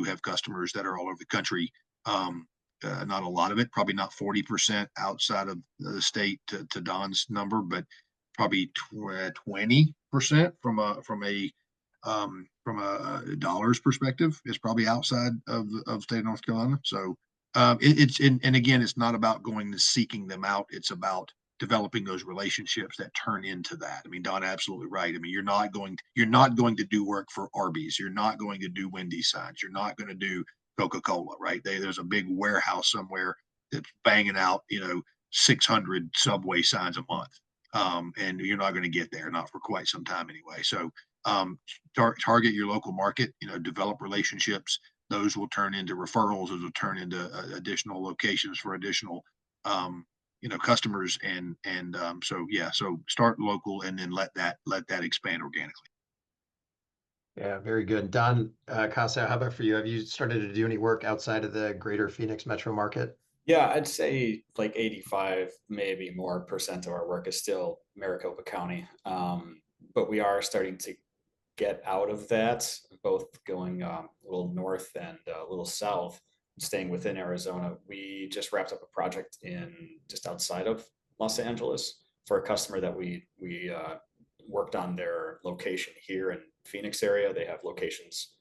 have customers that are all over the country. Not a lot of it, probably not 40% outside of the state to Don's number, but probably 20% from a dollars perspective is probably outside of state of North Carolina. So and again, it's not about going to seeking them out. It's about developing those relationships that turn into that. I mean, Don, absolutely right. I mean, you're not going to do work for Arby's. You're not going to do Wendy's signs. You're not going to do Coca-Cola, right? There's a big warehouse somewhere that's banging out, 600 Subway signs a month. And you're not going to get there, not for quite some time anyway. So target your local market, develop relationships. Those will turn into referrals. Those will turn into additional locations for additional, customers. So start local and then let that expand organically.
Yeah, very good. Don Casa, how about for you? Have you started to do any work outside of the greater Phoenix metro market?
Yeah, I'd say like 85, maybe more percent of our work is still Maricopa County. But we are starting to get out of that, both going a little north and a little south, staying within Arizona. We just wrapped up a project in just outside of Los Angeles for a customer that we worked on their location here in Phoenix area. They have locations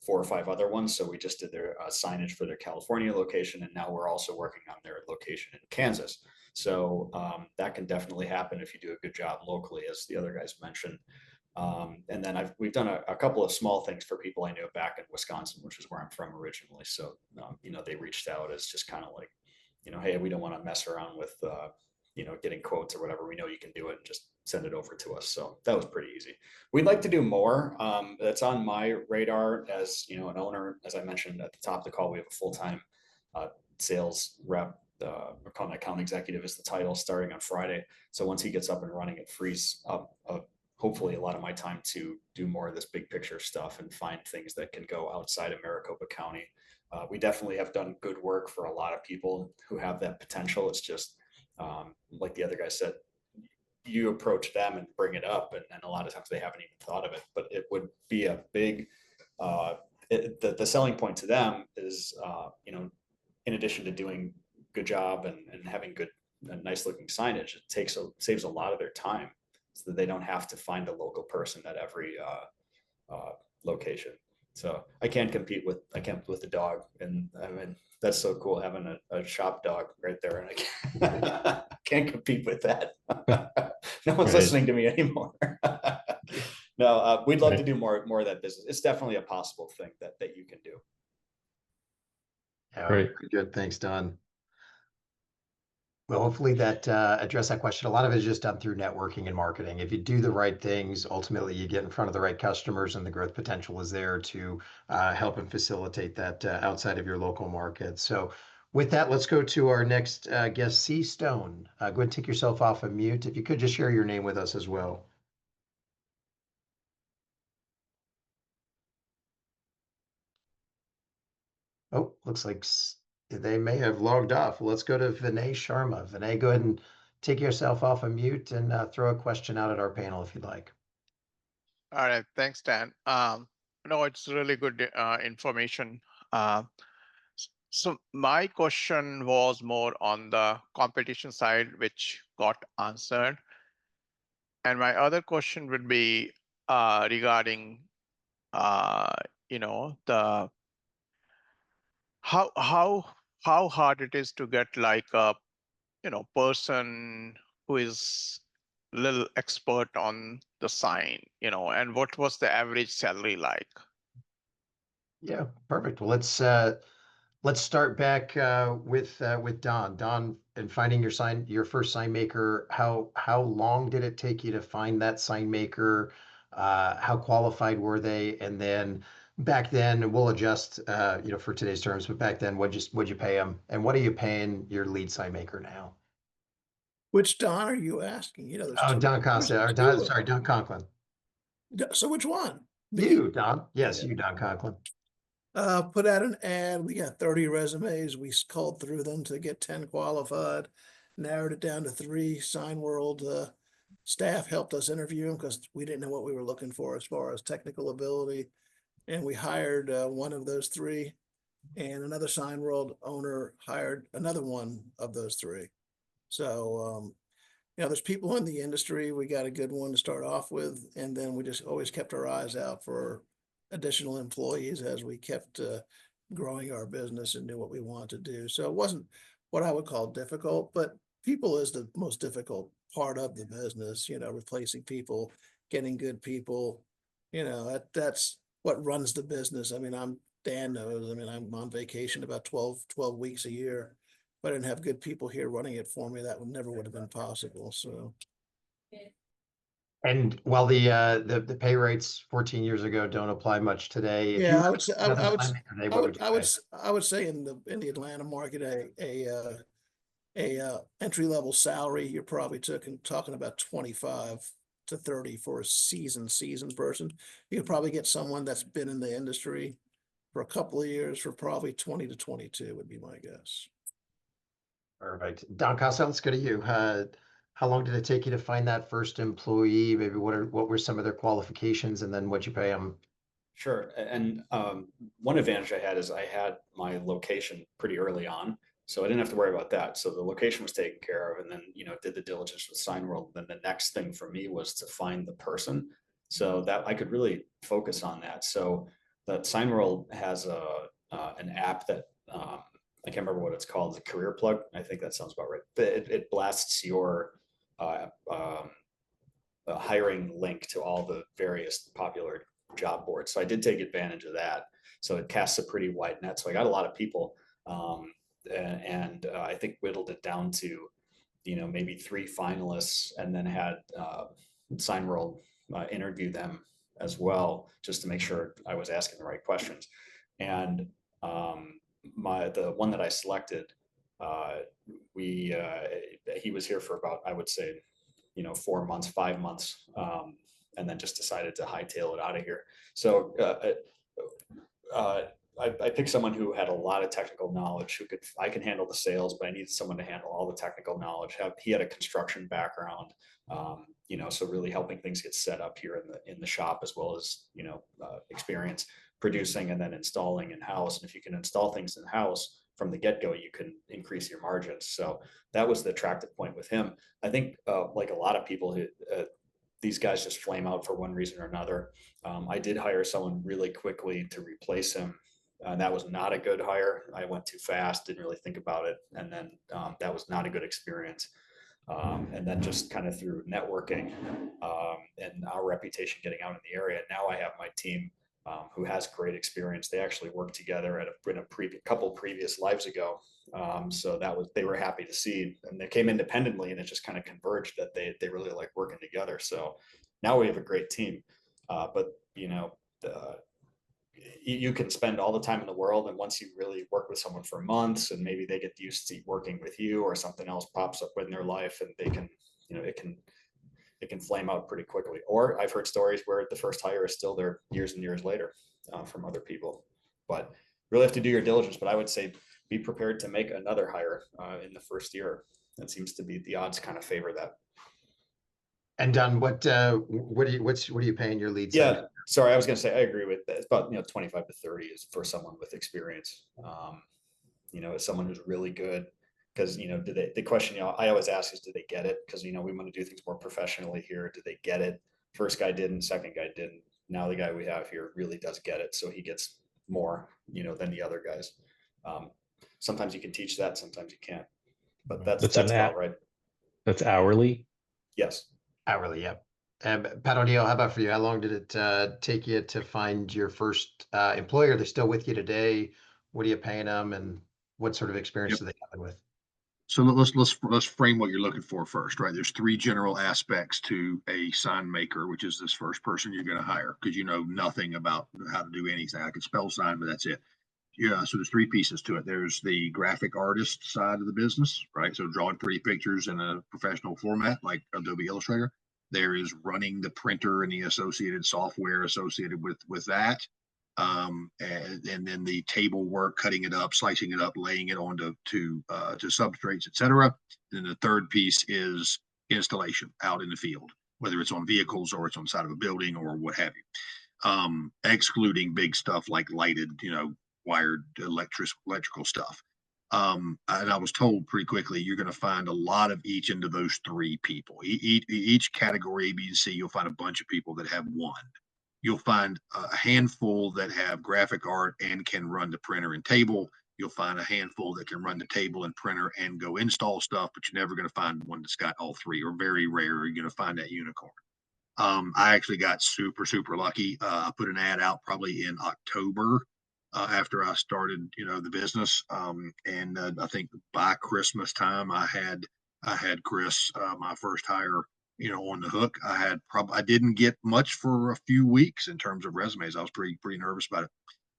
4 or 5 other ones. So we just did their signage for their California location, and now we're also working on their location in Kansas. So that can definitely happen if you do a good job locally, as the other guys mentioned. And then we've done a couple of small things for people I know back in Wisconsin, which is where I'm from originally. So they reached out as just kind of like, hey, we don't want to mess around with getting quotes or whatever. We know you can do it, and just send it over to us. So that was pretty easy. We'd like to do more. That's on my radar as an owner. As I mentioned at the top of the call, we have a full-time sales rep. Account executive is the title, starting on Friday. So once he gets up and running, it frees up hopefully a lot of my time to do more of this big picture stuff and find things that can go outside of Maricopa County. We definitely have done good work for a lot of people who have that potential. It's just like the other guy said, you approach them and bring it up, and a lot of times they haven't even thought of it, but it would be a big, the selling point to them is, you know, in addition to doing good job and having good, nice looking signage, it saves a lot of their time so that they don't have to find a local person at every location. So I can't compete with the dog, and I mean that's so cool having a shop dog right there, and I can't compete with that. No one's
Right.
listening to me anymore. No, we'd love to
Right.
do more of that business. It's definitely a possible thing that you can do.
Yeah,
Great.
very good. Thanks, Don. Well, hopefully that addressed that question. A lot of it is just done through networking and marketing. If you do the right things, ultimately you get in front of the right customers, and the growth potential is there to help and facilitate that outside of your local market. So with that, let's go to our next guest, C. Stone. Go ahead and take yourself off of mute. If you could just share your name with us as well. Oh, looks like they may have logged off. Let's go to Vinay Sharma. Vinay, go ahead and take yourself off of mute and throw a question out at our panel if you'd like.
All right, thanks, Dan. No, it's really good information. So my question was more on the competition side, which got answered. And my other question would be regarding, you know, the how hard it is to get like a person who is little expert on the sign, and what was the average salary like?
Yeah, perfect. Well, let's start back with Don. Don, in finding your first sign maker, how long did it take you to find that sign maker? How qualified were they? And then back then, we'll adjust for today's terms, but back then, what'd you pay them? And what are you paying your lead sign maker now?
Which Don are you asking? There's
Oh,
two.
Don
There's
Costa, or
two of
sorry, Don Conklin.
So which one? Me?
You, Don. Yes, you, Don Conklin.
Put out an ad. We got 30 resumes. We culled through them to get 10 qualified, narrowed it down to 3. Signworld staff helped us interview them because we didn't know what we were looking for as far as technical ability. And we hired one of those 3, and another Signworld owner hired another one of those 3. So, there's people in the industry. We got a good one to start off with, and then we just always kept our eyes out for additional employees as we kept growing our business and knew what we wanted to do. So it wasn't what I would call difficult, but people is the most difficult part of the business, replacing people, getting good people, that's what runs the business. I mean, Dan knows, I'm on vacation about 12 weeks a year. If I didn't have good people here running it for me, that never would have been possible. So.
And while the pay rates 14 years ago don't apply much today, if you
Yeah,
were
I would say,
another
I would,
sign maker today, what would you pay?
I would say in the Atlanta market, a entry level salary, you're probably talking about 25 to 30 for a seasoned person. You could probably get someone that's been in the industry for a couple of years for probably 20 to 22 would be my guess.
Perfect. Don Costa, let's go to you. How long did it take you to find that first employee? Maybe what were some of their qualifications, and then what'd you pay them?
Sure. And one advantage I had is I had my location pretty early on, so I didn't have to worry about that. So the location was taken care of, and then, did the diligence with Signworld. Then the next thing for me was to find the person, so that I could really focus on that. So that Signworld has an app that I can't remember what it's called. It's a career plug. I think that sounds about right. It blasts your hiring link to all the various popular job boards. So I did take advantage of that. So it casts a pretty wide net. So I got a lot of people, and I think whittled it down to, maybe 3 finalists, and then had Signworld interview them as well, just to make sure I was asking the right questions. And the one that I selected, he was here for about, I would say, 4 months, 5 months, and then just decided to hightail it out of here. So I picked someone who had a lot of technical knowledge, I can handle the sales, but I needed someone to handle all the technical knowledge. He had a construction background, so really helping things get set up here in the shop, as well as, experience producing and then installing in house. And if you can install things in house from the get-go, you can increase your margins. So that was the attractive point with him. I think, like a lot of people who, these guys just flame out for one reason or another. I did hire someone really quickly to replace him. That was not a good hire. I went too fast, didn't really think about it. And then that was not a good experience. And then just kind of through networking and our reputation getting out in the area, now I have my team who has great experience. They actually worked together in a couple previous lives ago. So they were happy to see, and they came independently, and it just kind of converged that they really like working together. So now we have a great team. But you can spend all the time in the world, and once you really work with someone for months, and maybe they get used to working with you, or something else pops up in their life, and they can, it can flame out pretty quickly. Or I've heard stories where the first hire is still there years and years later from other people. But really have to do your diligence. But I would say be prepared to make another hire in the first year. That seems to be the odds kind of favor that.
And Don, what are you paying your leads?
Yeah, sorry, I was going to say I agree with that. It's about 25 to 30 is for someone with experience. As someone who's really good. Because, the question, I always ask is, do they get it? Because, we want to do things more professionally here. Do they get it? First guy didn't, second guy didn't. Now the guy we have here really does get it. So he gets more, than the other guys. Sometimes you can teach that, sometimes you can't. But that's about right.
That's hourly?
Yes.
Hourly, yeah. Pat O'Neill, how about for you? How long did it take you to find your first employer? They're still with you today. What are you paying them, and what sort of experience do they have with?
So let's frame what you're looking for first, right? There's three general aspects to a sign maker, which is this first person you're going to hire, because you know nothing about how to do anything. I can spell sign, but that's it. Yeah, so there's three pieces to it. There's the graphic artist side of the business, right? So drawing pretty pictures in a professional format like Adobe Illustrator. There is running the printer and the associated software associated with that. And then the table work, cutting it up, slicing it up, laying it onto to substrates, etc. Then the third piece is installation out in the field, whether it's on vehicles or it's on the side of a building or what have you. Excluding big stuff like lighted, wired electrical stuff. And I was told pretty quickly, you're going to find a lot of each into those three people. Each category, A, B, and C, you'll find a bunch of people that have one. You'll find a handful that have graphic art and can run the printer and table. You'll find a handful that can run the table and printer and go install stuff, but you're never going to find one that's got all three, or very rare you're going to find that unicorn. I actually got super, super lucky. I put an ad out probably in October after I started, the business. And I think by Christmas time, I had Chris, my first hire, on the hook. I didn't get much for a few weeks in terms of resumes. I was pretty nervous about it.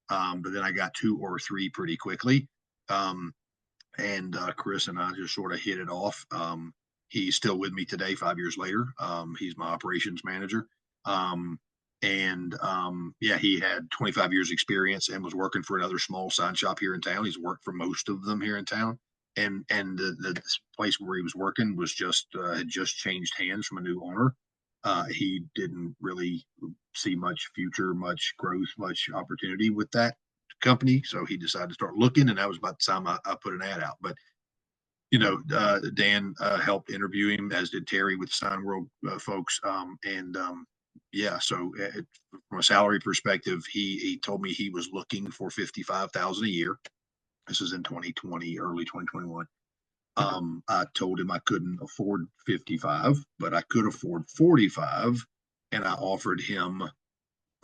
But then I got 2 or 3 pretty quickly. And Chris and I just sort of hit it off. He's still with me today, 5 years later. He's my operations manager. Yeah, he had 25 years experience and was working for another small sign shop here in town. He's worked for most of them here in town. And the place where he was working was had just changed hands from a new owner. He didn't really see much future, much growth, much opportunity with that company. So he decided to start looking, and that was about the time I put an ad out. But Dan helped interview him, as did Terry with Signworld folks. Yeah, so from a salary perspective, he told me he was looking for $55,000 a year. This is in 2020, early 2021. I told him I couldn't afford 55, but I could afford 45, and I offered him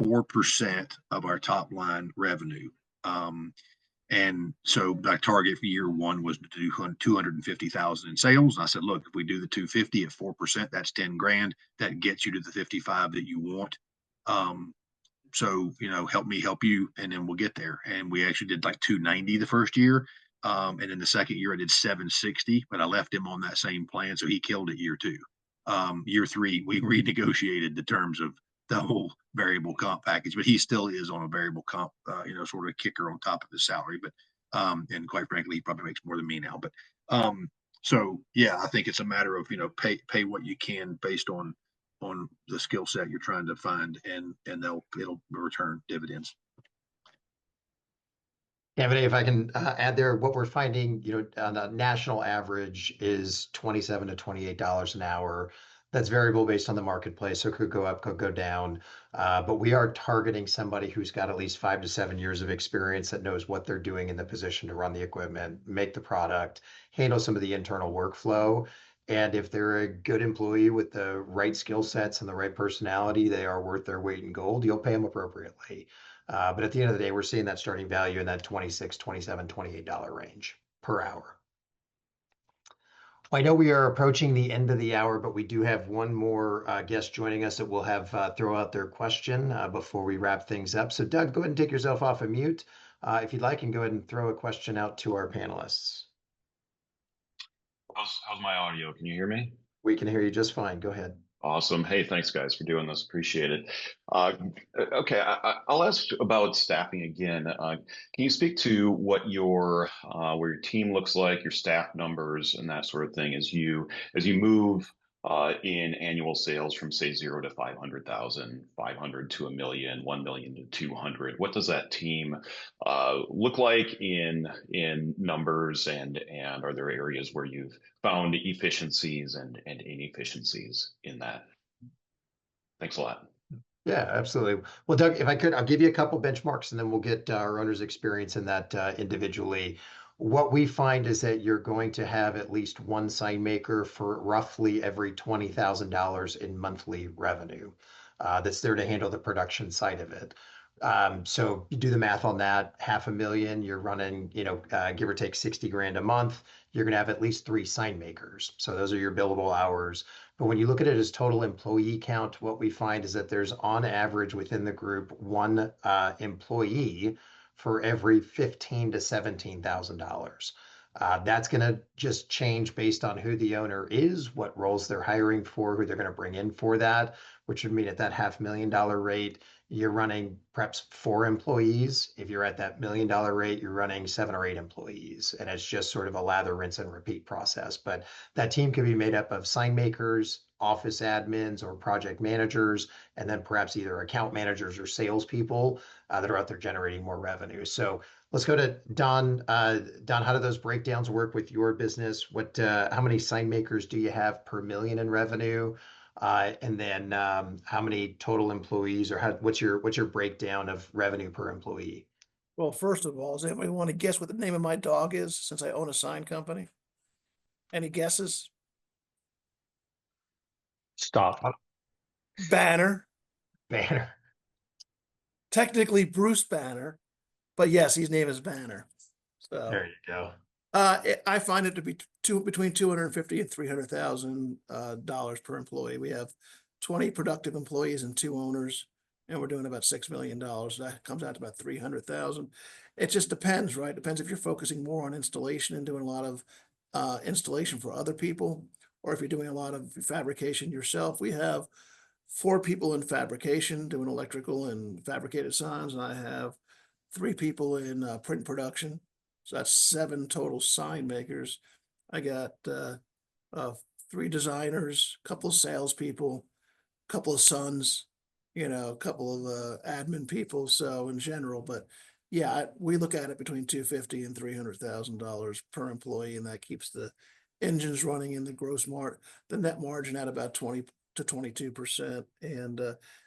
4% of our top line revenue. And so my target for year one was to do 250,000 in sales. And I said, look, if we do the 250 at 4%, that's 10 grand. That gets you to the 55 that you want. So, help me help you, and then we'll get there. And we actually did like 290 the first year. And then the second year I did 760, but I left him on that same plan. So he killed it year 2. Year 3, we renegotiated the terms of the whole variable comp package, but he still is on a variable comp, sort of a kicker on top of his salary. But and quite frankly, he probably makes more than me now. But so yeah, I think it's a matter of pay what you can based on the skill set you're trying to find, and it'll return dividends.
Anthony, if I can add there, what we're finding, on a national average is $27 to $28 an hour. That's variable based on the marketplace, so it could go up, could go down. But we are targeting somebody who's got at least 5 to 7 years of experience that knows what they're doing in the position to run the equipment, make the product, handle some of the internal workflow. And if they're a good employee with the right skill sets and the right personality, they are worth their weight in gold. You'll pay them appropriately. But at the end of the day, we're seeing that starting value in that $26, $27, $28 range per hour. I know we are approaching the end of the hour, but we do have one more guest joining us that will have throw out their question before we wrap things up. So Doug, go ahead and take yourself off of mute if you'd like, and go ahead and throw a question out to our panelists.
How's my audio? Can you hear me?
We can hear you just fine. Go ahead.
Awesome. Hey, thanks guys for doing this. Appreciate it. Okay, I'll ask about staffing again. Can you speak to what where your team looks like, your staff numbers, and that sort of thing as you move in annual sales from say 0 to 500,000, 500 to 1 million, 1 million to 200? What does that team look like in numbers, and are there areas where you've found efficiencies and inefficiencies in that? Thanks a lot.
Yeah, absolutely. Well, Doug, if I could, I'll give you a couple benchmarks and then we'll get our owner's experience in that individually. What we find is that you're going to have at least one sign maker for roughly every $20,000 in monthly revenue that's there to handle the production side of it. So you do the math on that, $500,000, you're running, give or take 60 grand a month. You're going to have at least 3 sign makers. So those are your billable hours. But when you look at it as total employee count, what we find is that there's on average within the group 1 employee for every $15,000 to $17,000. That's going to just change based on who the owner is, what roles they're hiring for, who they're going to bring in for that, which would mean at that $500,000 rate, you're running perhaps 4 employees. If you're at that $1 million rate, you're running 7 or 8 employees. And it's just sort of a lather, rinse, and repeat process. But that team can be made up of sign makers, office admins, or project managers, and then perhaps either account managers or salespeople that are out there generating more revenue. So let's go to Don. Don, how do those breakdowns work with your business? How many sign makers do you have per million in revenue? And then how many total employees, or what's your breakdown of revenue per employee?
Well, first of all, does anybody want to guess what the name of my dog is, since I own a sign company? Any guesses?
Stop.
Banner.
Banner.
Technically Bruce Banner, but yes, his name is Banner. So
There you go.
I find it to be between $250,000 and $300,000 per employee. We have 20 productive employees and 2 owners, and we're doing about $6 million. That comes out to about 300,000. It just depends, right? Depends if you're focusing more on installation and doing a lot of installation for other people, or if you're doing a lot of fabrication yourself. We have 4 people in fabrication doing electrical and fabricated signs, and I have 3 people in print production. So that's 7 total sign makers. I got 3 designers, a couple of salespeople, a couple of sons, a couple of admin people. So in general, but yeah, we look at it between $250,000 and $300,000 per employee, and that keeps the engines running in the net margin at about 20 to 22%. And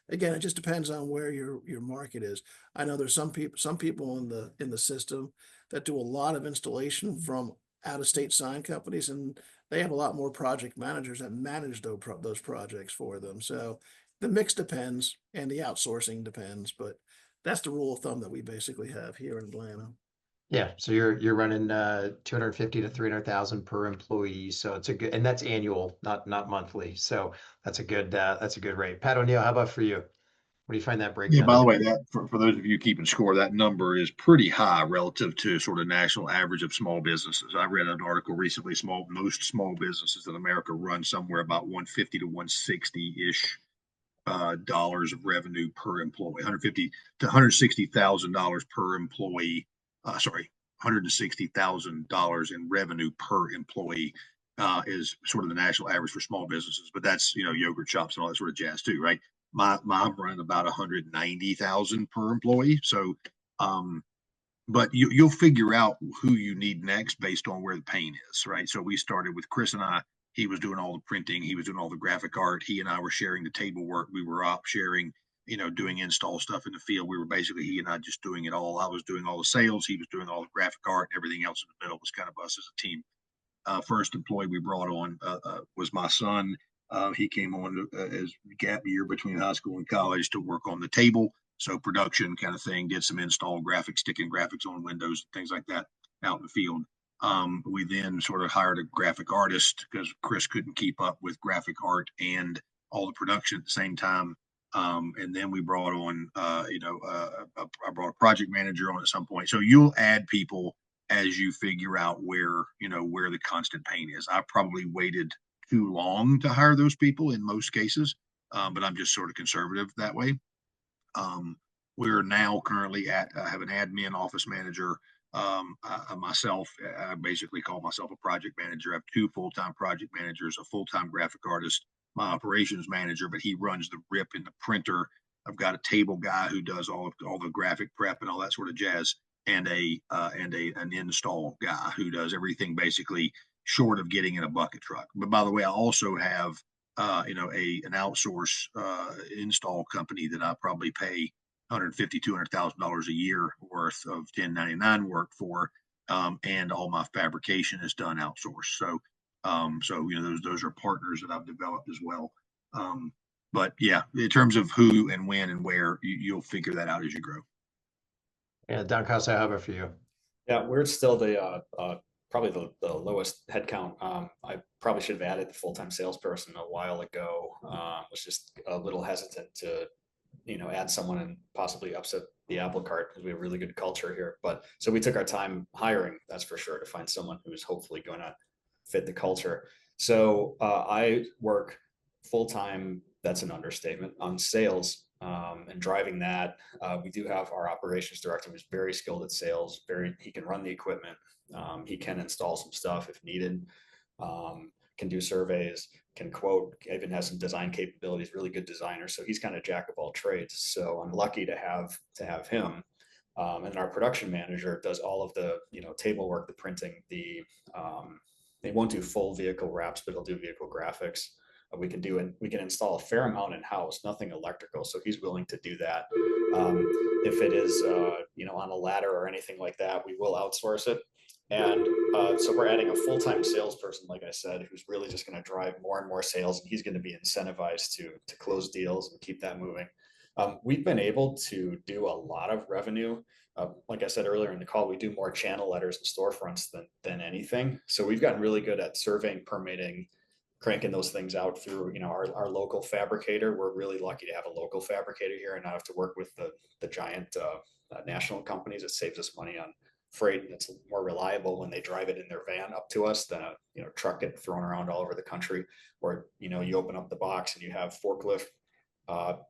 again, it just depends on where your market is. I know there's some people in the system that do a lot of installation from out-of-state sign companies, and they have a lot more project managers that manage those projects for them. So the mix depends, and the outsourcing depends, but that's the rule of thumb that we basically have here in Atlanta.
Yeah, so you're running 250 to 300,000 per employee, so it's a good, and that's annual, not monthly. So that's a good rate. Pat O'Neill, how about for you? What do you find that breakdown?
Yeah, by the way, that for those of you keeping score, that number is pretty high relative to sort of national average of small businesses. I read an article recently, most small businesses in America run somewhere about 150 to 160-ish dollars of revenue per employee, 150 to $160,000 per employee. Sorry, $160,000 in revenue per employee is sort of the national average for small businesses. But that's, you know, yogurt shops and all that sort of jazz too, right? Mine run about 190,000 per employee. So, but you'll figure out who you need next based on where the pain is, right? So we started with Chris and I. He was doing all the printing. He was doing all the graphic art. He and I were sharing the table work. We were up sharing, you know, doing install stuff in the field. We were basically, he and I, just doing it all. I was doing all the sales. He was doing all the graphic art. Everything else in the middle was kind of us as a team. First employee we brought on was my son. He came on as gap year between high school and college to work on the table. So production kind of thing, did some install graphics, sticking graphics on windows, things like that out in the field. We then sort of hired a graphic artist because Chris couldn't keep up with graphic art and all the production at the same time. And then we brought on, I brought a project manager on at some point. So you'll add people as you figure out where the constant pain is. I probably waited too long to hire those people in most cases, but I'm just sort of conservative that way. We're now currently I have an admin office manager. Myself, I basically call myself a project manager. I have 2 full-time project managers, a full-time graphic artist, my operations manager, but he runs the rip and the printer. I've got a table guy who does all the graphic prep and all that sort of jazz, and an install guy who does everything basically short of getting in a bucket truck. But by the way, I also have an outsource install company that I probably pay $150,000-$200,000 a year worth of 1099 work for, and all my fabrication is done outsourced. So those are partners that I've developed as well. But yeah, in terms of who and when and where, you'll figure that out as you grow.
Yeah, Don Casa, how about for you?
Yeah, we're still probably the lowest headcount. I probably should have added the full-time salesperson a while ago. Was just a little hesitant to, add someone and possibly upset the apple cart because we have really good culture here. But so we took our time hiring, that's for sure, to find someone who's hopefully going to fit the culture. So I work full-time, that's an understatement, on sales and driving that. We do have our operations director who's very skilled at sales. He can run the equipment. He can install some stuff if needed. Can do surveys, can quote, even has some design capabilities, really good designer. So he's kind of jack of all trades. So I'm lucky to have him. And our production manager does all of the, table work, the printing, they won't do full vehicle wraps, but he'll do vehicle graphics. We can install a fair amount in-house, nothing electrical. So he's willing to do that. If it is, on a ladder or anything like that, we will outsource it. And so we're adding a full-time salesperson, like I said, who's really just going to drive more and more sales, and he's going to be incentivized to close deals and keep that moving. We've been able to do a lot of revenue. Like I said earlier in the call, we do more channel letters and storefronts than anything. So we've gotten really good at surveying, permitting, cranking those things out through, our local fabricator. We're really lucky to have a local fabricator here and not have to work with the giant national companies. It saves us money on freight, and it's more reliable when they drive it in their van up to us than a truck get thrown around all over the country, or you open up the box and you have forklift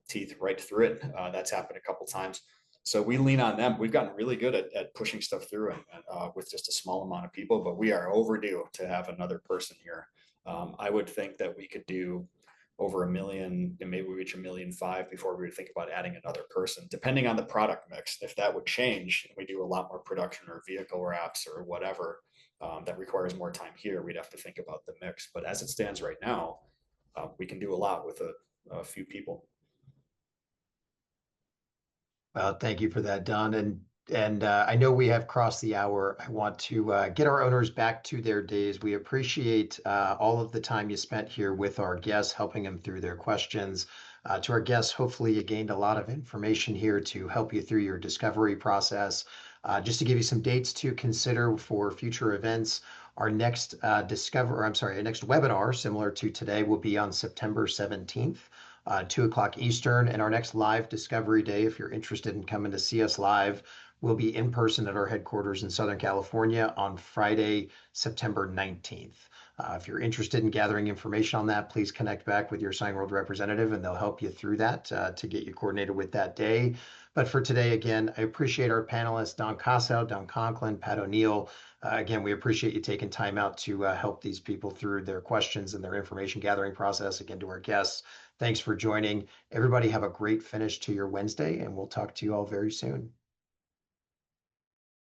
teeth right through it. That's happened a couple times. So we lean on them. We've gotten really good at pushing stuff through and with just a small amount of people, but we are overdue to have another person here. I would think that we could do over 1 million and maybe reach 1.5 million before we would think about adding another person, depending on the product mix. If that would change, we do a lot more production or vehicle wraps or whatever that requires more time here, we'd have to think about the mix. But as it stands right now, we can do a lot with a few people.
Well, thank you for that, Don. And I know we have crossed the hour. I want to get our owners back to their days. We appreciate all of the time you spent here with our guests, helping them through their questions. To our guests, hopefully you gained a lot of information here to help you through your discovery process. Just to give you some dates to consider for future events, our next our next webinar, similar to today, will be on September 17th. 2 o'clock Eastern, and our next live discovery day, if you're interested in coming to see us live, will be in person at our headquarters in Southern California on Friday, September 19th. If you're interested in gathering information on that, please connect back with your Signworld representative and they'll help you through that to get you coordinated with that day. But for today, again, I appreciate our panelists, Don Cassow, Don Conklin, Pat O'Neill. Again, we appreciate you taking time out to help these people through their questions and their information gathering process. Again, to our guests, thanks for joining. Everybody have a great finish to your Wednesday, and we'll talk to you all very soon.